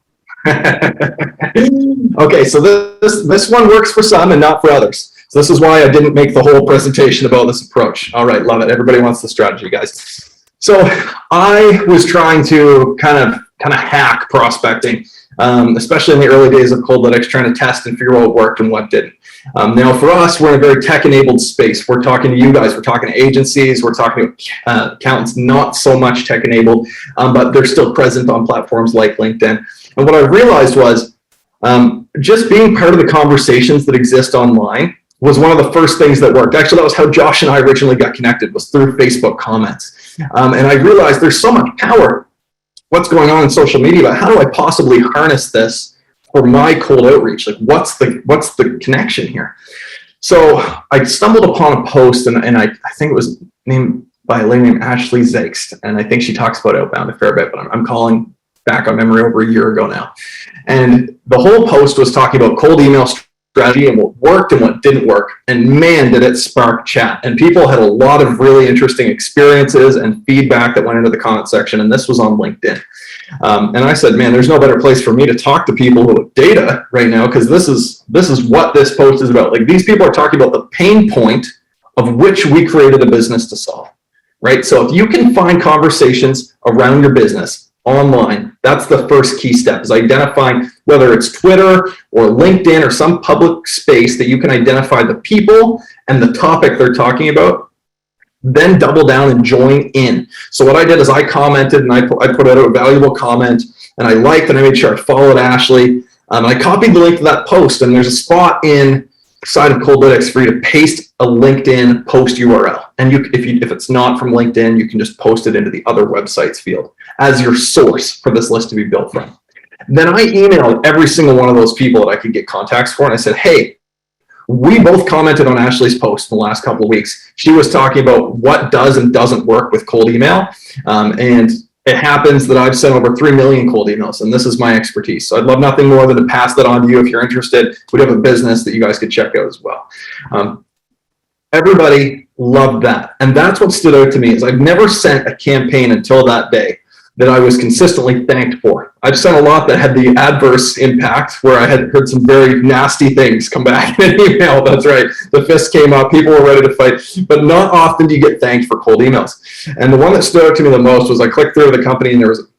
Okay, so this one works for some and not for others. So this is why I didn't make the whole presentation about this approach. All right, love it. Everybody wants the strategy, guys. So I was trying to kind of hack prospecting, especially in the early days of Coldlytics, trying to test and figure out what worked and what didn't. Now for us, we're in a very tech-enabled space. We're talking to you guys, we're talking to agencies, we're talking to accountants, not so much tech-enabled, but they're still present on platforms like LinkedIn. And what I realized was just being part of the conversations that exist online was one of the first things that worked. Actually, that was how Josh and I originally got connected, was through Facebook comments. And I realized there's so much power, what's going on in social media, but how do I possibly harness this for my cold outreach? Like, what's the connection here? So I stumbled upon a post, and I think it was named by a lady named Ashley Zakst, and I think she talks about outbound a fair bit, but I'm calling back on memory over a year ago now. And the whole post was talking about cold email strategy and what worked and what didn't work. And man, did it spark chat. And people had a lot of really interesting experiences and feedback that went into the comment section. And this was on LinkedIn. And I said, man, there's no better place for me to talk to people with data right now, because this is what this post is about. Like, these people are talking about the pain point of which we created a business to solve, right? So if you can find conversations around your business online, that's the first key step, is identifying whether it's Twitter or LinkedIn or some public space that you can identify the people and the topic they're talking about, then double down and join in. So what I did is I commented, and I put out a valuable comment, and I liked, and I made sure I followed Ashley, and I copied the link to that post, and there's a spot inside of Coldlytics for you to paste a LinkedIn post URL. And if it's not from LinkedIn, you can just post it into the other websites field as your source for this list to be built from. Then I emailed every single one of those people that I could get contacts for, and I said, hey, we both commented on Ashley's post in the last couple of weeks. She was talking about what does and doesn't work with cold email. And it happens that I've sent over 3 million cold emails, and this is my expertise. So I'd love nothing more than to pass that on to you if you're interested. We'd have a business that you guys could check out as well. Everybody loved that. And that's what stood out to me, is I've never sent a campaign until that day that I was consistently thanked for. I've sent a lot that had the adverse impact, where I had heard some very nasty things come back in an email. That's right. The fist came up. People were ready to fight. But not often do you get thanked for cold emails. And the one that stood out to me the most was I clicked through the company, and there was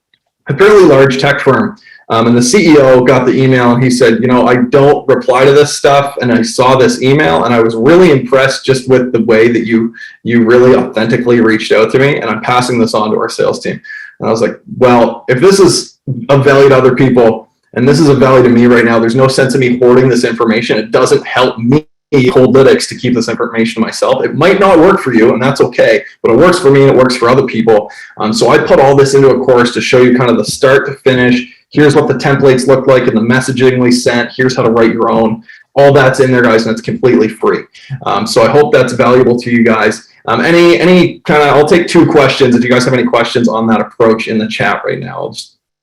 a fairly large tech firm. And the CEO got the email, and he said, you know, I don't reply to this stuff, and I saw this email, and I was really impressed just with the way that you really authentically reached out to me, and I'm passing this on to our sales team. And I was like, well, if this is of value to other people, and this is of value to me right now, there's no sense in me hoarding this information. It doesn't help me, Coldlytics, to keep this information to myself. It might not work for you, and that's okay, but it works for me and it works for other people. So I put all this into a course to show you kind of the start to finish. Here's what the templates look like and the messaging we sent. Here's how to write your own. All that's in there, guys, and it's completely free. So I hope that's valuable to you guys. Any kind of, I'll take 2 questions if you guys have any questions on that approach in the chat right now.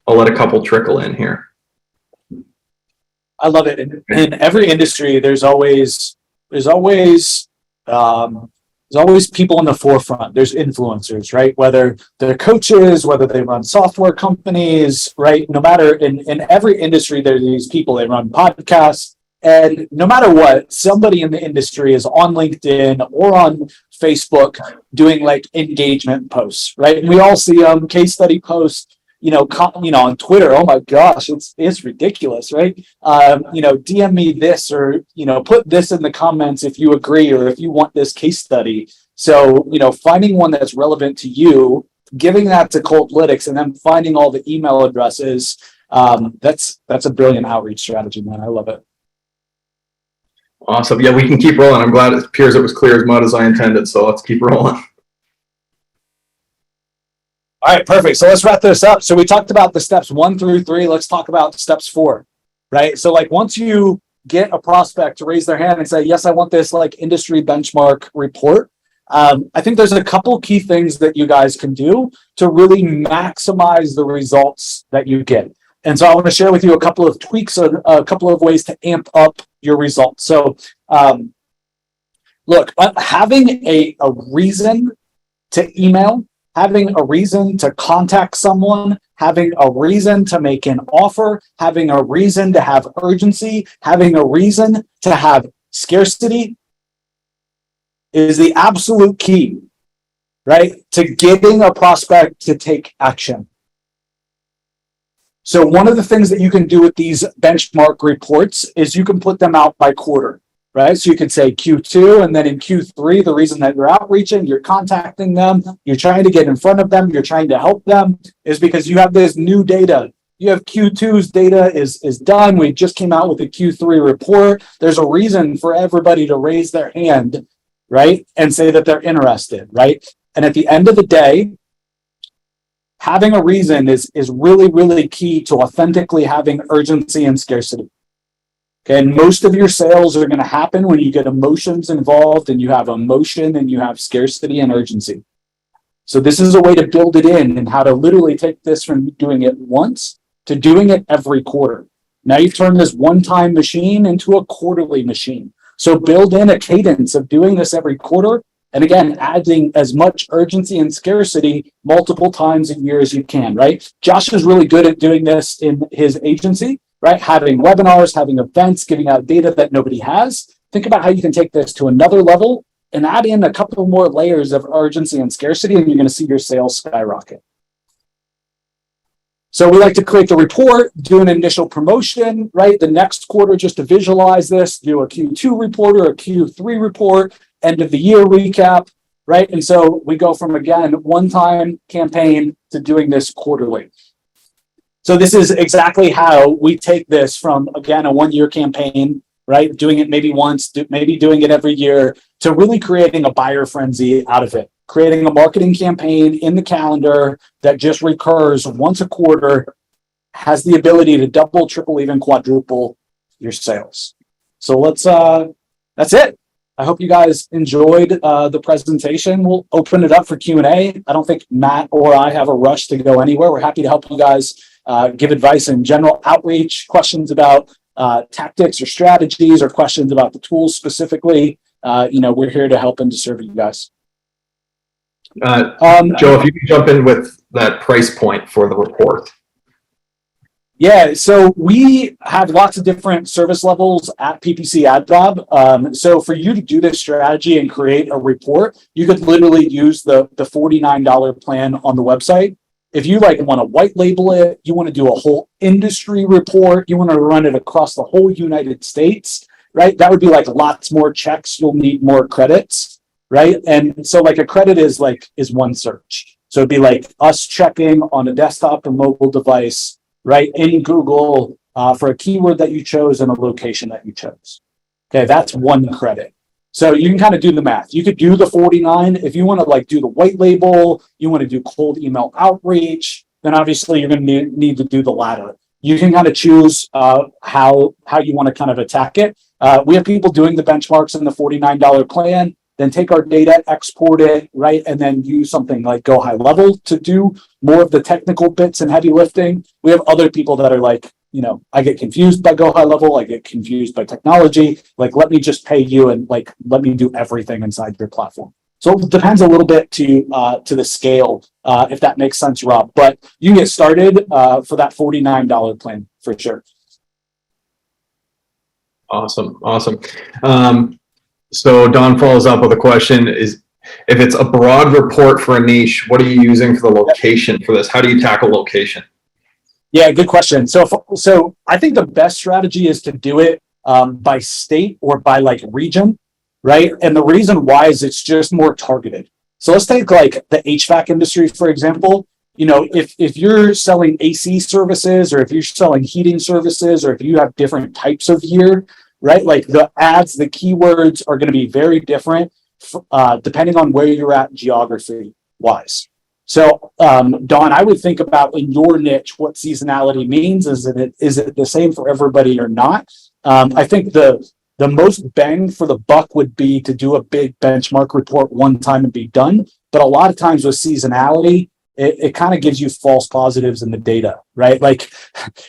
I'll let a couple trickle in here. I love it. In every industry, there's always people in the forefront. There's influencers, right? Whether they're coaches, whether they run software companies, right? No matter, in every industry, there's these people. They run podcasts. And no matter what, somebody in the industry is on LinkedIn or on Facebook doing like engagement posts, right? And we all see case study posts, on Twitter. Oh my gosh, it's ridiculous, right? DM me this, or put this in the comments if you agree, or if you want this case study. So finding one that's relevant to you, giving that to Coldlytics, and then finding all the email addresses. That's a brilliant outreach strategy, man. I love it. Awesome. Yeah, we can keep rolling. I'm glad it appears it was clear as mud as I intended. So let's keep rolling. All right, perfect. So let's wrap this up. So we talked about the steps 1 through 3. Let's talk about steps 4, right? So like once you get a prospect to raise their hand and say, yes, I want this like industry benchmark report. I think there's a couple key things that you guys can do to really maximize the results that you get. And so I want to share with you a couple of tweaks, a couple of ways to amp up your results. So look, having a reason to email, having a reason to contact someone, having a reason to make an offer, having a reason to have urgency, having a reason to have scarcity is the absolute key, right, to getting a prospect to take action. So one of the things that you can do with these benchmark reports is you can put them out by quarter, right? So you can say Q2, and then in Q3, the reason that you're outreaching, you're contacting them, you're trying to get in front of them, you're trying to help them, is because you have this new data. You have Q2's data is done. We just came out with a Q3 report. There's a reason for everybody to raise their hand, right, and say that they're interested, right? And at the end of the day, having a reason is really, really key to authentically having urgency and scarcity. Okay, and most of your sales are going to happen when you get emotions involved, and you have emotion and you have scarcity and urgency. So this is a way to build it in, and how to literally take this from doing it once to doing it every quarter. Now you've turned this one-time machine into a quarterly machine. So build in a cadence of doing this every quarter. And again, adding as much urgency and scarcity multiple times a year as you can, right? Josh is really good at doing this in his agency, right? Having webinars, having events, giving out data that nobody has. Think about how you can take this to another level and add in a couple more layers of urgency and scarcity, and you're going to see your sales skyrocket. So we like to create the report, do an initial promotion, right? The next quarter, just to visualize this, do a Q2 report or a Q3 report, end of the year recap, right? And so we go from, again, one-time campaign to doing this quarterly. So this is exactly how we take this from, again, a one-year campaign, right? Doing it maybe once, maybe doing it every year, to really creating a buyer frenzy out of it. Creating a marketing campaign in the calendar that just recurs once a quarter, has the ability to double, triple, even quadruple your sales. So that's it. I hope you guys enjoyed the presentation. We'll open it up for Q&A. I don't think Matt or I have a rush to go anywhere. We're happy to help you guys give advice in general outreach, questions about tactics or strategies, or questions about the tools specifically. We're here to help and to serve you guys. Joe, if you can jump in with that price point for the report. Yeah, so we have lots of different service levels at PPC Ad Job. So for you to do this strategy and create a report, you could literally use the $49 plan on the website. If you want to white label it, you want to do a whole industry report, you want to run it across the whole United States, right? That would be lots more checks. You'll need more credits, right? And so a credit is one search. So it'd be us checking on a desktop or mobile device, right, in Google for a keyword that you chose and a location that you chose. Okay, that's one credit. So you can kind of do the math. You could do the 49. If you want to do the white label, you want to do cold email outreach, then obviously you're going to need to do the latter. You can kind of choose how you want to kind of attack it. We have people doing the benchmarks in the $49 plan, then take our data, export it, right, and then use something like Go High Level to do more of the technical bits and heavy lifting. We have other people that are I get confused by Go High Level, I get confused by technology, let me just pay you and let me do everything inside your platform. So it depends a little bit to the scale, if that makes sense, Rob. But you can get started for that $49 plan for sure. Awesome. So Don follows up with a question: if it's a broad report for a niche, what are you using for the location for this? How do you tackle location? Yeah, good question. So I think the best strategy is to do it by state or by like region, right? And the reason why is it's just more targeted. So let's take like the HVAC industry, for example. You know, if you're selling AC services, or if you're selling heating services, or if you have different types of gear, right? Like the ads, the keywords are going to be very different depending on where you're at geography wise. So, Dawn, I would think about in your niche what seasonality means. Is it the same for everybody or not? I think the most bang for the buck would be to do a big benchmark report one time and be done. But a lot of times with seasonality, it kind of gives you false positives in the data, right? Like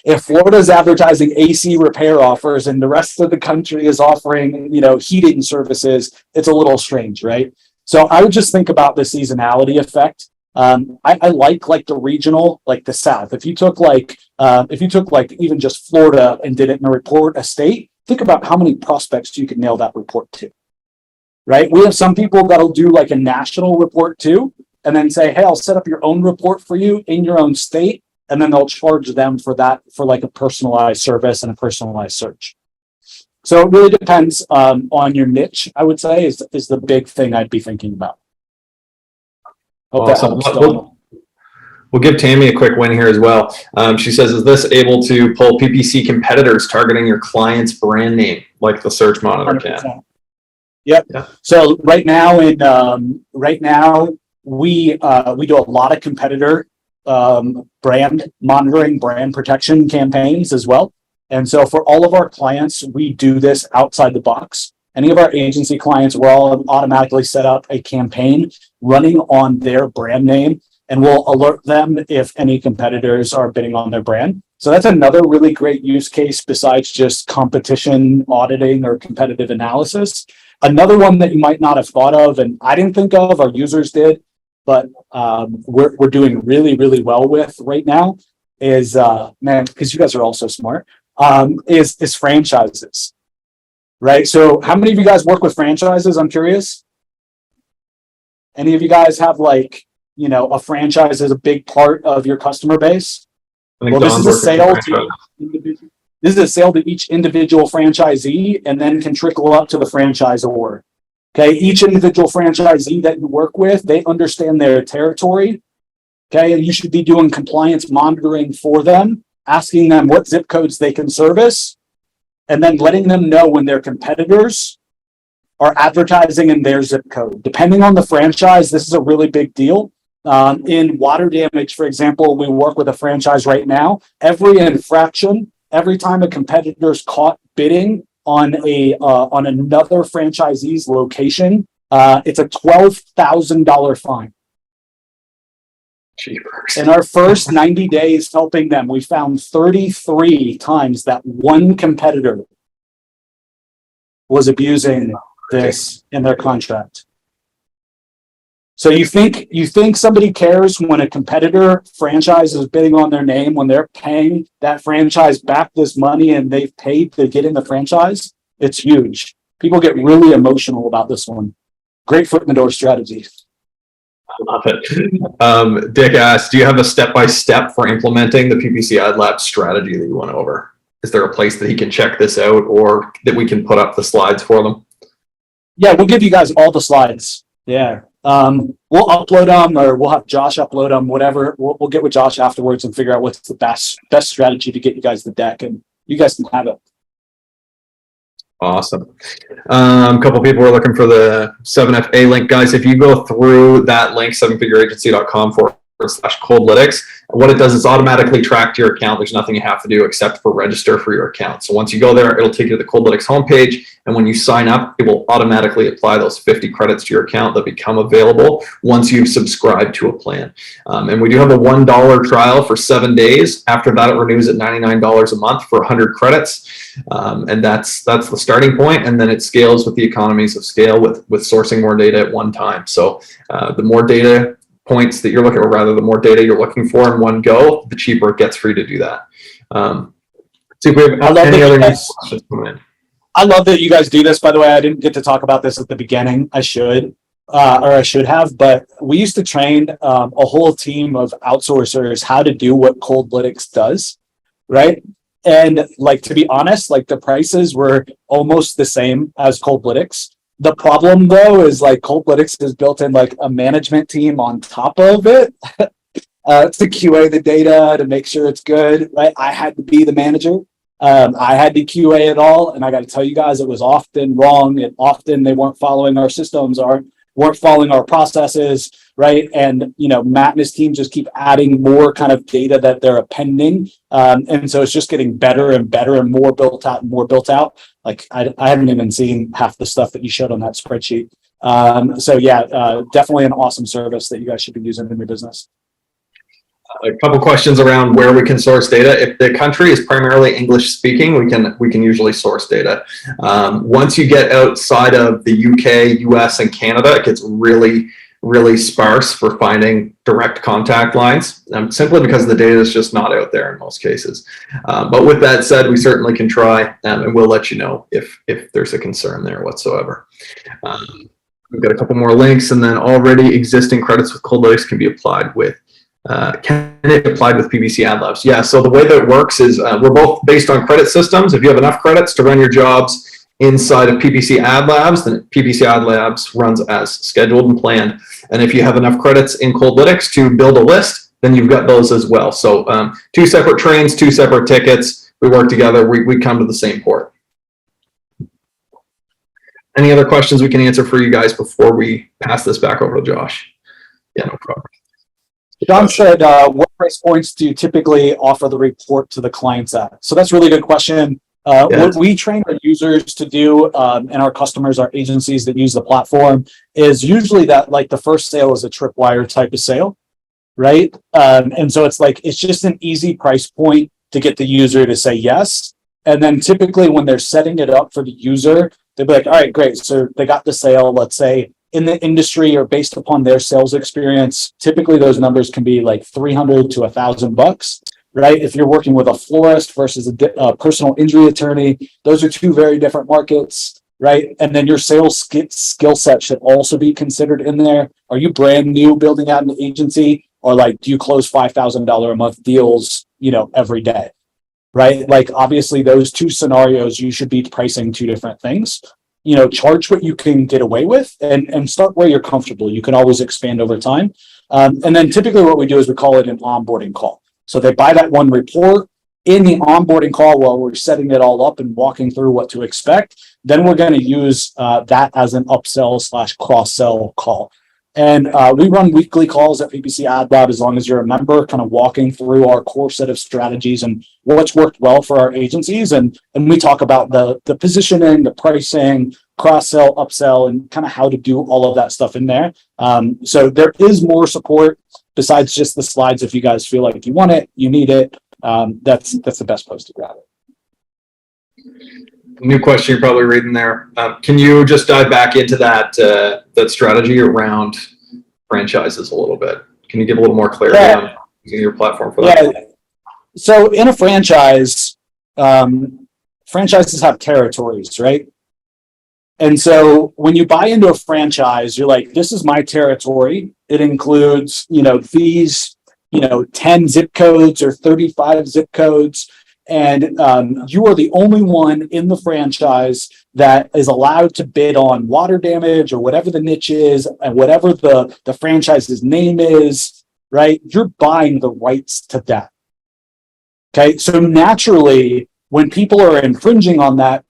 if Florida's advertising AC repair offers and the rest of the country is offering, you know, heating services, it's a little strange, right? So I would just think about the seasonality effect. I like the regional, like the South. If you took like even just Florida and did it in a report, a state, think about how many prospects you could nail that report to, right? We have some people that'll do like a national report too, and then say, hey, I'll set up your own report for you in your own state. And then they'll charge them for that, for like a personalized service and a personalized search. So it really depends on your niche, I would say, is the big thing I'd be thinking about. Hope that Awesome. helps. We'll give Tammy a quick win here as well. She says, is this able to pull PPC competitors targeting your client's brand name, like the search monitor can? Yep. Yeah. So right now we do a lot of competitor brand monitoring, brand protection campaigns as well. And so for all of our clients, we do this outside the box. Any of our agency clients will all automatically set up a campaign running on their brand name, and we'll alert them if any competitors are bidding on their brand. So that's another really great use case besides just competition auditing or competitive analysis. Another one that you might not have thought of, and I didn't think of, our users did, but we're doing really, really well with right now is, man, because you guys are all so smart, is franchises. Right. So how many of you guys work with franchises? I'm curious. Any of you guys have like, you know, a franchise is a big part of your customer base? Well, this is a sale to each individual franchisee, and then can trickle up to the franchisor. Okay. Each individual franchisee that you work with, they understand their territory. Okay. And you should be doing compliance monitoring for them, asking them what zip codes they can service, and then letting them know when their competitors are advertising in their zip code. Depending on the franchise, this is a really big deal. In water damage, for example, we work with a franchise right now. Every infraction, every time a competitor is caught bidding on another franchisee's location, it's a $12,000 fine. Jeepers. In our first 90 days helping them, we found 33 times that one competitor was abusing this in their contract. So you think somebody cares when a competitor franchise is bidding on their name, when they're paying that franchise back this money and they've paid to get in the franchise? It's huge. People get really emotional about this one. Great foot in the door strategy. I love it. Dick asked, do you have a step-by-step for implementing the PPC Ad Lab strategy that you went over? Is there a place that he can check this out, or that we can put up the slides for them? Yeah, we'll give you guys all the slides. Yeah. We'll upload them, or we'll have Josh upload them, whatever. We'll get with Josh afterwards and figure out what's the best strategy to get you guys the deck, and you guys can have it. Awesome. A couple people are looking for the 7FA link. Guys, if you go through that link, sevenfigureagency.com/Coldlytics, what it does is automatically track to your account. There's nothing you have to do except for register for your account. So once you go there, it'll take you to the Coldlytics homepage. And when you sign up, it will automatically apply those 50 credits to your account that become available once you've subscribed to a plan. And we do have a $1 trial for 7 days. After that, it renews at $99 a month for 100 credits. And that's the starting point. And then it scales with the economies of scale with sourcing more data at one time. So the more data points that you're looking, or rather the more data you're looking for in one go, the cheaper it gets for you to do that. See if we have any other questions come in. I love that you guys do this, by the way. I didn't get to talk about this at the beginning. I should. or I should have, but we used to train a whole team of outsourcers how to do what Coldlytics does, right? And like, to be honest, like the prices were almost the same as Coldlytics. The problem though is like Coldlytics is built in like a management team on top of it to QA the data to make sure it's good, right? I had to be the manager. I had to QA it all, and I got to tell you guys, it was often wrong, and often they weren't following our systems or weren't following our processes, right? And Matt and his team just keep adding more kind of data that they're appending, and so it's just getting better and better and more built out and more built out. Like I haven't even seen half the stuff that you showed on that spreadsheet. So yeah, definitely an awesome service that you guys should be using in your business. A couple questions around where we can source data. If the country is primarily English speaking, we can usually source data. Once you get outside of the UK, US, and Canada, it gets really sparse for finding direct contact lines, simply because the data is just not out there in most cases. But with that said, we certainly can try, and we'll let you know if there's a concern there whatsoever. We've got a couple more links, and then already existing credits with Coldlytics can be applied with can it applied with PPC Ad Labs? Yeah, so the way that it works is we're both based on credit systems. If you have enough credits to run your jobs inside of PPC Ad Labs, then PPC Ad Labs runs as scheduled and planned. And if you have enough credits in Coldlytics to build a list, then you've got those as well. So 2 separate trains, 2 separate tickets. We work together. We come to the same port. Any other questions we can answer for you guys before we pass this back over to Josh? Yeah, no problem. John said, what price points do you typically offer the report to the clients at? So that's a really good question. What we train our users to do, and our customers, our agencies that use the platform, is usually that like the first sale is a tripwire type of sale, right? And so it's just an easy price point to get the user to say yes. And then typically when they're setting it up for the user, they'll be like, all right, great. So they got the sale, let's say, in the industry or based upon their sales experience. Typically those numbers can be like $300 to $1,000, right? If you're working with a florist versus a personal injury attorney, those are 2 very different markets, right? And then your sales skill set should also be considered in there. Are you brand new building out an agency, or like, do you close $5,000 a month deals, every day, right? Like obviously those 2 scenarios, you should be pricing 2 different things. Charge what you can get away with and start where you're comfortable. You can always expand over time. And then typically what we do is we call it an onboarding call. So they buy that one report. In the onboarding call, while we're setting it all up and walking through what to expect, then we're going to use that as an upsell / cross-sell call. And we run weekly calls at PPC Ad Lab as long as you're a member, kind of walking through our core set of strategies and what's worked well for our agencies. And we talk about the positioning, the pricing, cross-sell, upsell, and kind of how to do all of that stuff in there. So there is more support besides just the slides. If you guys feel like you want it, you need it, that's the best place to grab it. New question you're probably reading there. Can you just dive back into that strategy around franchises a little bit? Can you give a little more clarity on using your platform for that? Yeah. So in a franchise, franchises have territories, right? And so when you buy into a franchise, you're like, this is my territory. It includes, these, 10 zip codes or 35 zip codes. And you are the only one in the franchise that is allowed to bid on water damage or whatever the niche is and whatever the franchise's name is, right? You're buying the rights to that. Okay, so naturally, when people are infringing on that,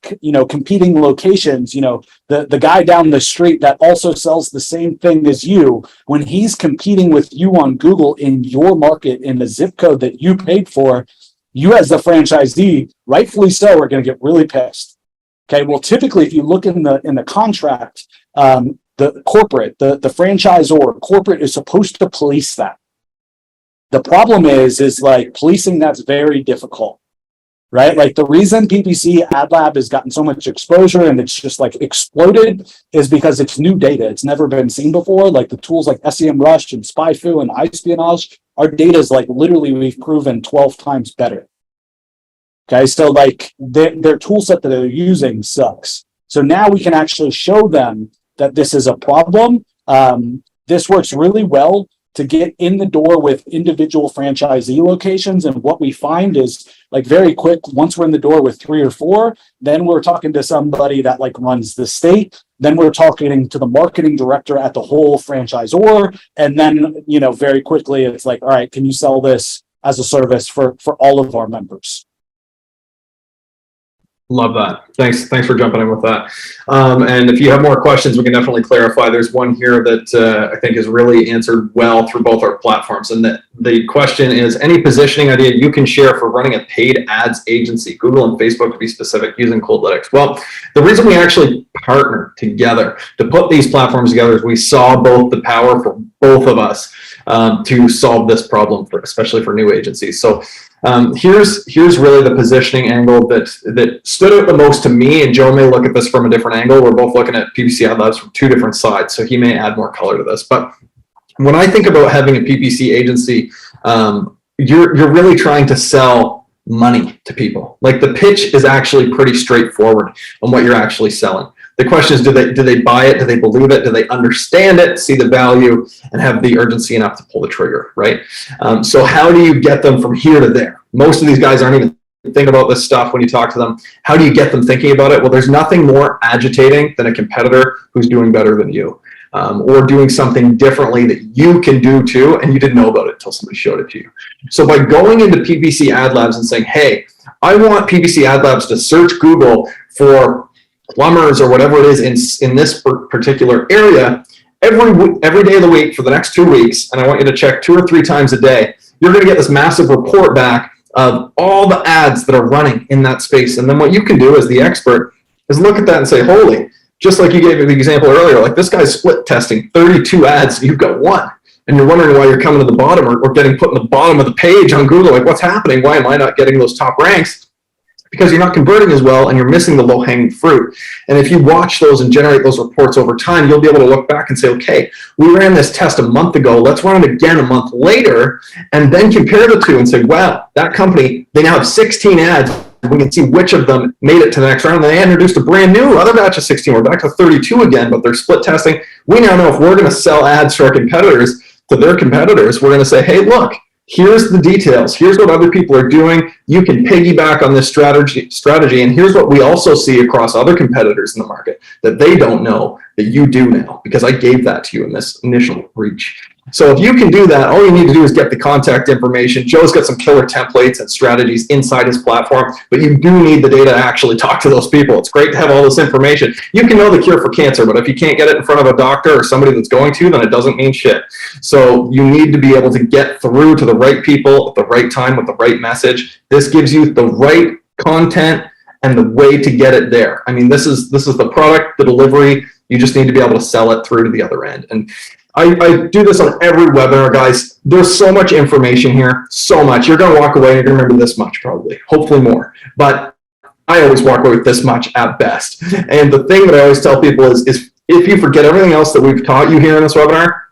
competing locations, the guy down the street that also sells the same thing as you, when he's competing with you on Google in your market in the zip code that you paid for, you as the franchisee, rightfully so, are going to get really pissed. Okay, well, typically, if you look in the contract, the corporate, the franchisor, corporate is supposed to police that. The problem is like policing that's very difficult, right? Like the reason PPC Ad Lab has gotten so much exposure and it's just like exploded is because it's new data. It's never been seen before. Like the tools like SEMrush and SpyFu and iSpionage, our data is like literally we've proven 12 times better. Okay, so like their tool set that they're using sucks. So now we can actually show them that this is a problem This works really well to get in the door with individual franchisee locations. And what we find is like very quick, once we're in the door with 3 or 4, then we're talking to somebody that like runs the state. Then we're talking to the marketing director at the whole franchisor. And then, very quickly it's like, all right, can you sell this as a service for all of our members? Love that. Thanks for jumping in with that. And if you have more questions, we can definitely clarify. There's one here that I think is really answered well through both our platforms. And the question is, any positioning idea you can share for running a paid ads agency, Google and Facebook to be specific, using Coldlytics? Well, the reason we actually partnered together to put these platforms together is we saw both the power for both of us to solve this problem, especially for new agencies. So here's really the positioning angle that stood out the most to me, and Joe may look at this from a different angle. We're both looking at PPC ad labs from 2 different sides, so he may add more color to this. But when I think about having a PPC agency, you're really trying to sell money to people. Like, the pitch is actually pretty straightforward on what you're actually selling. The question is, do they buy it? Do they believe it? Do they understand it, see the value, and have the urgency enough to pull the trigger, right? So how do you get them from here to there? Most of these guys aren't even thinking about this stuff when you talk to them. How do you get them thinking about it? Well, there's nothing more agitating than a competitor who's doing better than you, or doing something differently that you can do too, and you didn't know about it until somebody showed it to you. So by going into PPC Ad Labs and saying, hey, I want PPC Ad Labs to search Google for plumbers or whatever it is in this particular area every day of the week for the next 2 weeks, and I want you to check 2 or 3 times a day, you're going to get this massive report back of all the ads that are running in that space. And then what you can do as the expert is look at that and say, holy, just like you gave the example earlier, like this guy's split testing 32 ads, you've got 1. And you're wondering why you're coming to the bottom or getting put in the bottom of the page on Google. Like, what's happening? Why am I not getting those top ranks? Because you're not converting as well and you're missing the low-hanging fruit. And if you watch those and generate those reports over time, you'll be able to look back and say, okay, we ran this test a month ago, let's run it again a month later, and then compare the two and say, wow, that company, they now have 16 ads. We can see which of them made it to the next round. And they introduced a brand new other batch of 16. We're back to 32 again, but they're split testing. We now know if we're going to sell ads to our competitors, to their competitors, we're going to say, hey, look, here's the details. Here's what other people are doing. You can piggyback on this strategy. And here's what we also see across other competitors in the market that they don't know that you do now, because I gave that to you in this initial reach. So if you can do that, all you need to do is get the contact information. Joe's got some killer templates and strategies inside his platform, but you do need the data to actually talk to those people. It's great to have all this information. You can know the cure for cancer, but if you can't get it in front of a doctor or somebody that's going to, then it doesn't mean shit. So you need to be able to get through to the right people at the right time with the right message. This gives you the right content and the way to get it there. I mean, this is the product, the delivery. You just need to be able to sell it through to the other end. And I do this on every webinar, guys. There's so much information here, so much. You're going to walk away and you're going to remember this much probably, hopefully more. But I always walk away with this much at best. And the thing that I always tell people is if you forget everything else that we've taught you here in this webinar,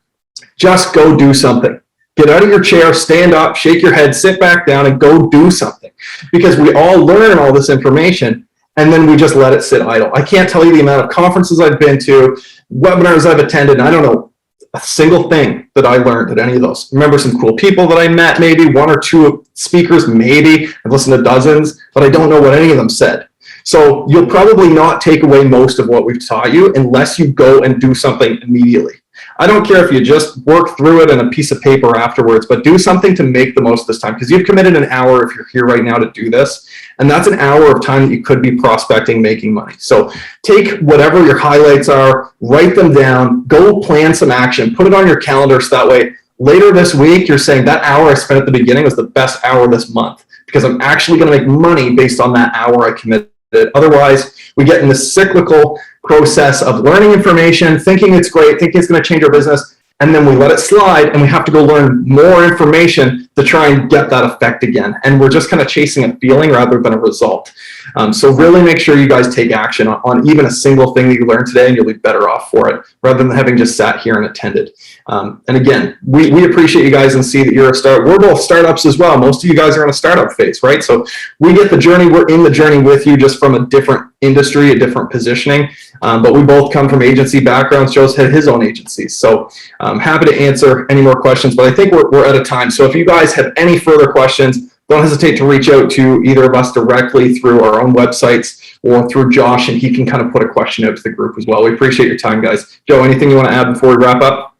just go do something. Get out of your chair, stand up, shake your head, sit back down, and go do something. Because we all learn all this information, and then we just let it sit idle. I can't tell you the amount of conferences I've been to, webinars I've attended, and I don't know a single thing that I learned at any of those. Remember some cool people that I met, maybe 1 or 2 speakers, maybe. I've listened to dozens, but I don't know what any of them said. So you'll probably not take away most of what we've taught you unless you go and do something immediately. I don't care if you just work through it in a piece of paper afterwards, but do something to make the most of this time, because you've committed an hour if you're here right now to do this. And that's an hour of time that you could be prospecting, making money. So take whatever your highlights are, write them down, go plan some action, put it on your calendar so that way later this week you're saying that hour I spent at the beginning was the best hour this month, because I'm actually going to make money based on that hour I committed. Otherwise, we get in this cyclical process of learning information, thinking it's great, thinking it's going to change our business, and then we let it slide and we have to go learn more information to try and get that effect again. And we're just kind of chasing a feeling rather than a result. So really make sure you guys take action on even a single thing that you learned today, and you'll be better off for it rather than having just sat here and attended. And again, we appreciate you guys and see that you're a start. We're both startups as well. Most of you guys are in a startup phase, right? So we get the journey. We're in the journey with you, just from a different industry, a different positioning. But we both come from agency backgrounds. Joe's had his own agencies. So I'm happy to answer any more questions, but I think we're out of time. So if you guys have any further questions, don't hesitate to reach out to either of us directly through our own websites or through Josh, and he can kind of put a question out to the group as well. We appreciate your time, guys. Joe, anything you want to add before we wrap up?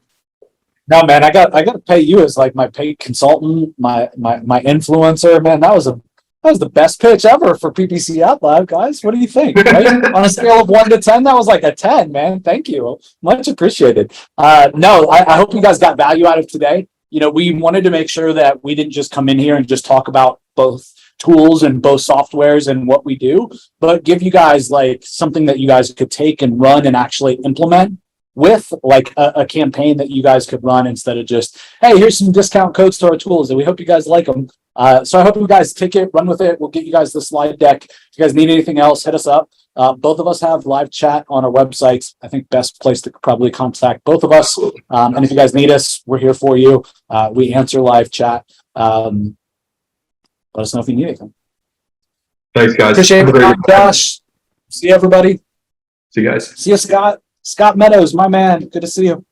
No, man, I got to pay you as like my paid consultant, my influencer, man. That was the best pitch ever for PPC Out Loud, guys. What do you think? Right? On a scale of 1 to 10, that was like a 10, man. Thank you. Much appreciated. No, I hope you guys got value out of today. You know, we wanted to make sure that we didn't just come in here and just talk about both tools and both softwares and what we do, but give you guys like something that you guys could take and run and actually implement with like a campaign that you guys could run instead of just, hey, here's some discount codes to our tools and we hope you guys like them. So I hope you guys take it, run with it. We'll get you guys the slide deck. If you guys need anything else, hit us up. Both of us have live chat on our websites. I think best place to probably contact both of us. And if you guys need us, we're here for you. We answer live chat. Let us know if you need anything. Thanks, guys. Appreciate it, Josh. See you, everybody. See you guys. See you, Scott. Scott Meadows, my man. Good to see you.